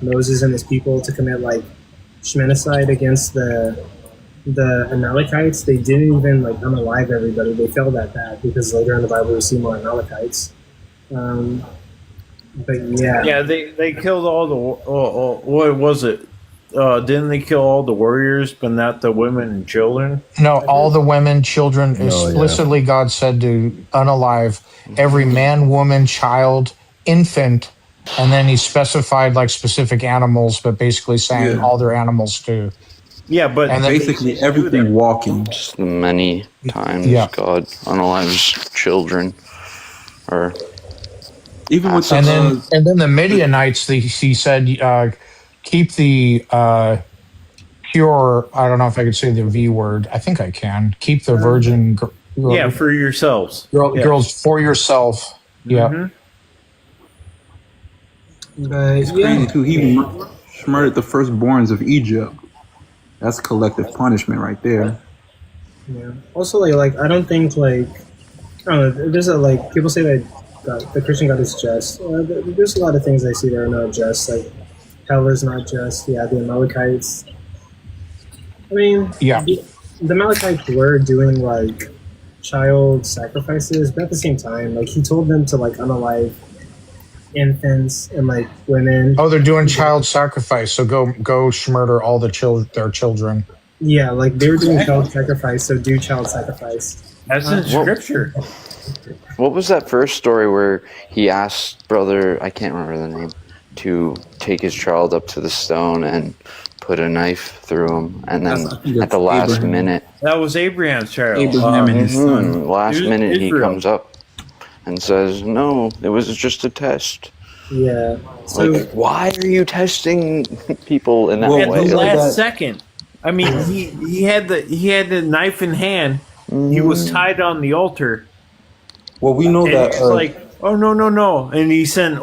Moses and his people to commit, like, Shemaiticide against the Amalekites, they didn't even, like, unalive everybody. They failed at that because later in the Bible we see more Amalekites. But yeah, they killed all the what was it? Didn't they kill all the warriors, but not the women and children? No, all the women, children. Explicitly, God said to unalive every man, woman, child, infant, And then he specified like specific animals, but basically saying Yeah. all their animals too. Yeah, but And then Basically everything walking. Just the many times Yeah. God unalives children, or Even with and the then the Midianites, he said, keep the pure. I don't know if I could say the V word. I think I can. Keep the virgin yeah, for yourselves. Yeah. girls for yourself. Yeah. Mhm. But it's crazy too. He murdered the firstborns of Egypt. That's collective punishment right there. Yeah. Also, like I don't think like I don't know. There's a like people say that God, the Christian God is just. There's a lot of things I see that are not just. Like hell is not just. Yeah, the Amalekites. I mean, Yeah. the Amalekites were doing like child sacrifices, but at the same time, like he told them to like unalive infants and like women. Oh, they're doing child sacrifice. So go murder all their children. Yeah, like they were doing child sacrifice, so do child sacrifice. That's in scripture. what was that first story where he asked brother, I can't remember the name, to take his child up to the stone and put a knife through him, and then at the last Abraham. minute, That was Abraham's child. Abraham and his son. last minute he Israel. comes up and says, "No, it was just a test." Yeah. So Like, why are you testing people in that At way? the Like, last second. I mean, he had the knife in hand. He was tied on the altar. Well, we know And that. he's like, oh no, and he sent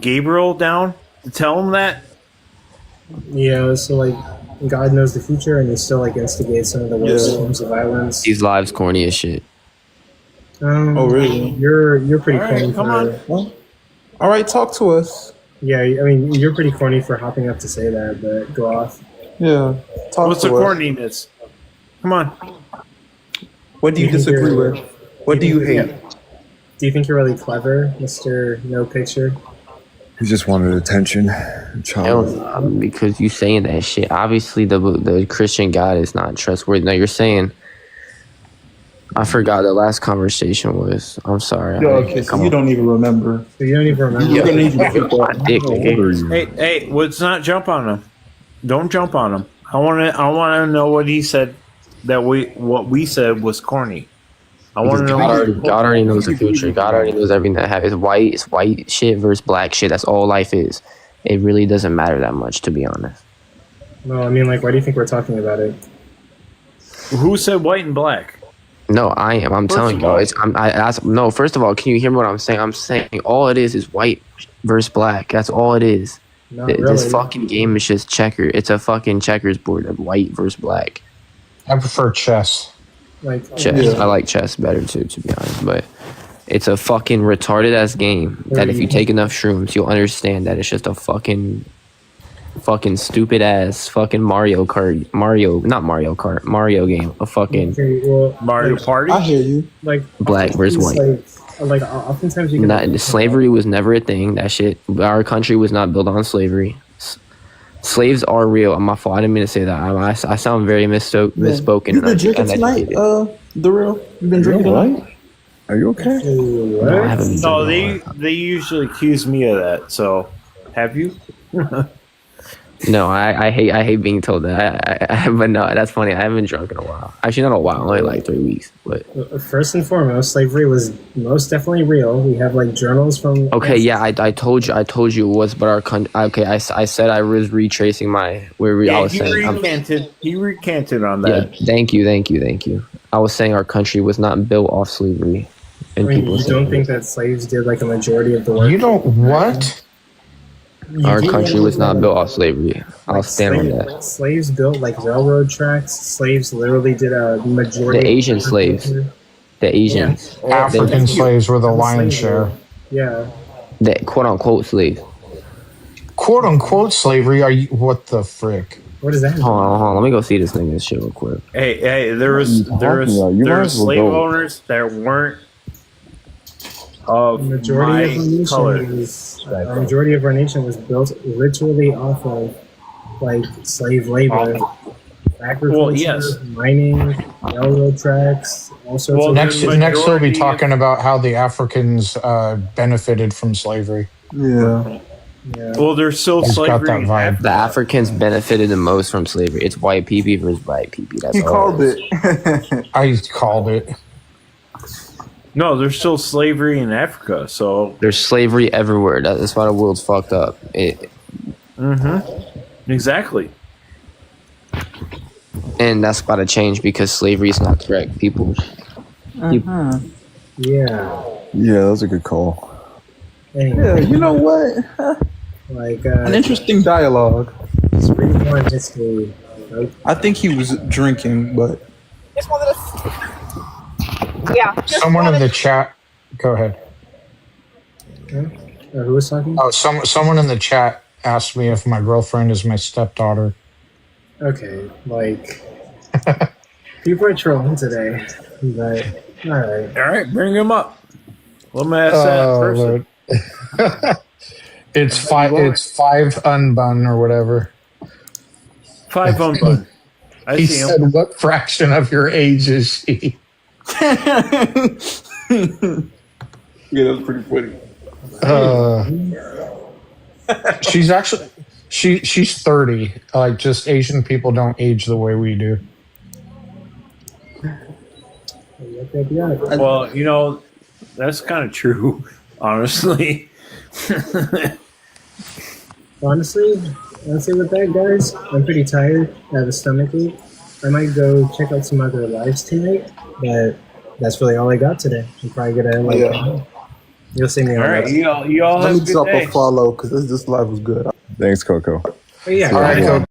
Gabriel down to tell him that. yeah, so like God knows the future, and he still like instigates some of the worst forms of violence. These lives corny as shit. Oh, really? You're pretty All right, corny come for. on. All right, talk to us. Yeah, I mean you're pretty corny for hopping up to say that, but go off. Yeah, talk What's to the us. corniness? Come on. What do you disagree with? What do you hate? Do you think you're really clever, Mr. No Picture? He just wanted attention. Hell Child. no, because you saying that shit. Obviously, the Christian God is not trustworthy. No, you're saying. I forgot the last conversation was. I'm sorry. Yeah, okay, so you don't even remember. So you don't even remember. You're gonna need to put My that. dick, nigga. Hey, let's not jump on him. Don't jump on him. I want to know what he said. What we said was corny. I want to know. God already knows the future. God already knows everything that happens. It's white shit versus black shit. That's all life is. It really doesn't matter that much, to be honest. No, I mean like, why do you think we're talking about it? Who said white and black? No, I am. I'm telling you. No, first of all, can you hear me what I'm saying? I'm saying all it is white versus black. That's all it is. Not This really. fucking game is just checker. It's a fucking checkers board of white versus black. I prefer chess. Like Chess. Yeah. I like chess better too, to be honest. But it's a fucking retarded ass game that if you take enough shrooms, you'll understand that it's just a fucking stupid ass fucking Mario game. A fucking okay, well, Mario like, Party. I hear you. like black versus white. Like oftentimes you can. Not, slavery was never a thing. That shit. Our country was not built on slavery. Slaves are real. My fault. I didn't mean to say that. I sound very misspoken. You been drinking tonight, the real? You been drinking tonight? Are you okay? No, I haven't been No, drinking. they usually accuse me of that. So, have you? No, I hate being told that. But no, that's funny. I haven't been drunk in a while. Actually, not a while. Only like 3 weeks. But First and foremost, slavery was most definitely real. We have like journals from. okay, yeah, I told you it was. But our country. Okay, I said I was retracing my. I was saying. He recanted on Yeah, that. thank you. I was saying our country was not built off slavery. I And mean, people you say don't think that slaves did like a majority of the work? You don't what? our country was not built off slavery. I'll stand on that. Slaves built like railroad tracks. Slaves literally did a majority. The Asian slaves. The Asians. African slaves were the lion's share. Yeah. The quote unquote slaves. Quote unquote slavery. Are you? What the frick? What is that? Hold on. Let me go see this nigga's shit real quick. Hey, there was slave owners that weren't of Majority my of color. the majority of our nation was built literally off of like slave labor. agriculture, mining, railroad tracks, all sorts of Next we'll be talking about how the Africans benefited from slavery. Yeah. Well, there's still He's got slavery that in vibe. Africa. The Africans benefited the most from slavery. It's white people versus white people. That's He all called is. it. I called it. No, there's still slavery in Africa. So There's slavery everywhere. That's why the world's fucked up. Exactly. And that's about to change because slavery is not correct. People. Yeah. Yeah, that was a good call. Anyway, Yeah, you know what? like An interesting dialogue. it's pretty more in history. Right? I think he was drinking, but Someone in the chat. Go ahead. Who was talking? Oh, someone in the chat asked me if my girlfriend is my stepdaughter. Okay, like people are trolling today, but all right. All right, bring him up. Let me ask that person. Lord. It's five unbun or whatever. 5 unbun. I He see him. said, "What fraction of your age is she?" yeah, that's pretty funny. She's actually she's 30. Like, just Asian people don't age the way we do. Well, you know, that's kind of true, honestly. Honestly, with that, guys, I'm pretty tired. I have a stomachache. I might go check out some other lives tonight, but that's really all I got today. I'm probably gonna you'll see me All on right, that. you all Let have me a good drop day. a follow because this live was good. Thanks, Coco. But yeah, All right, guys,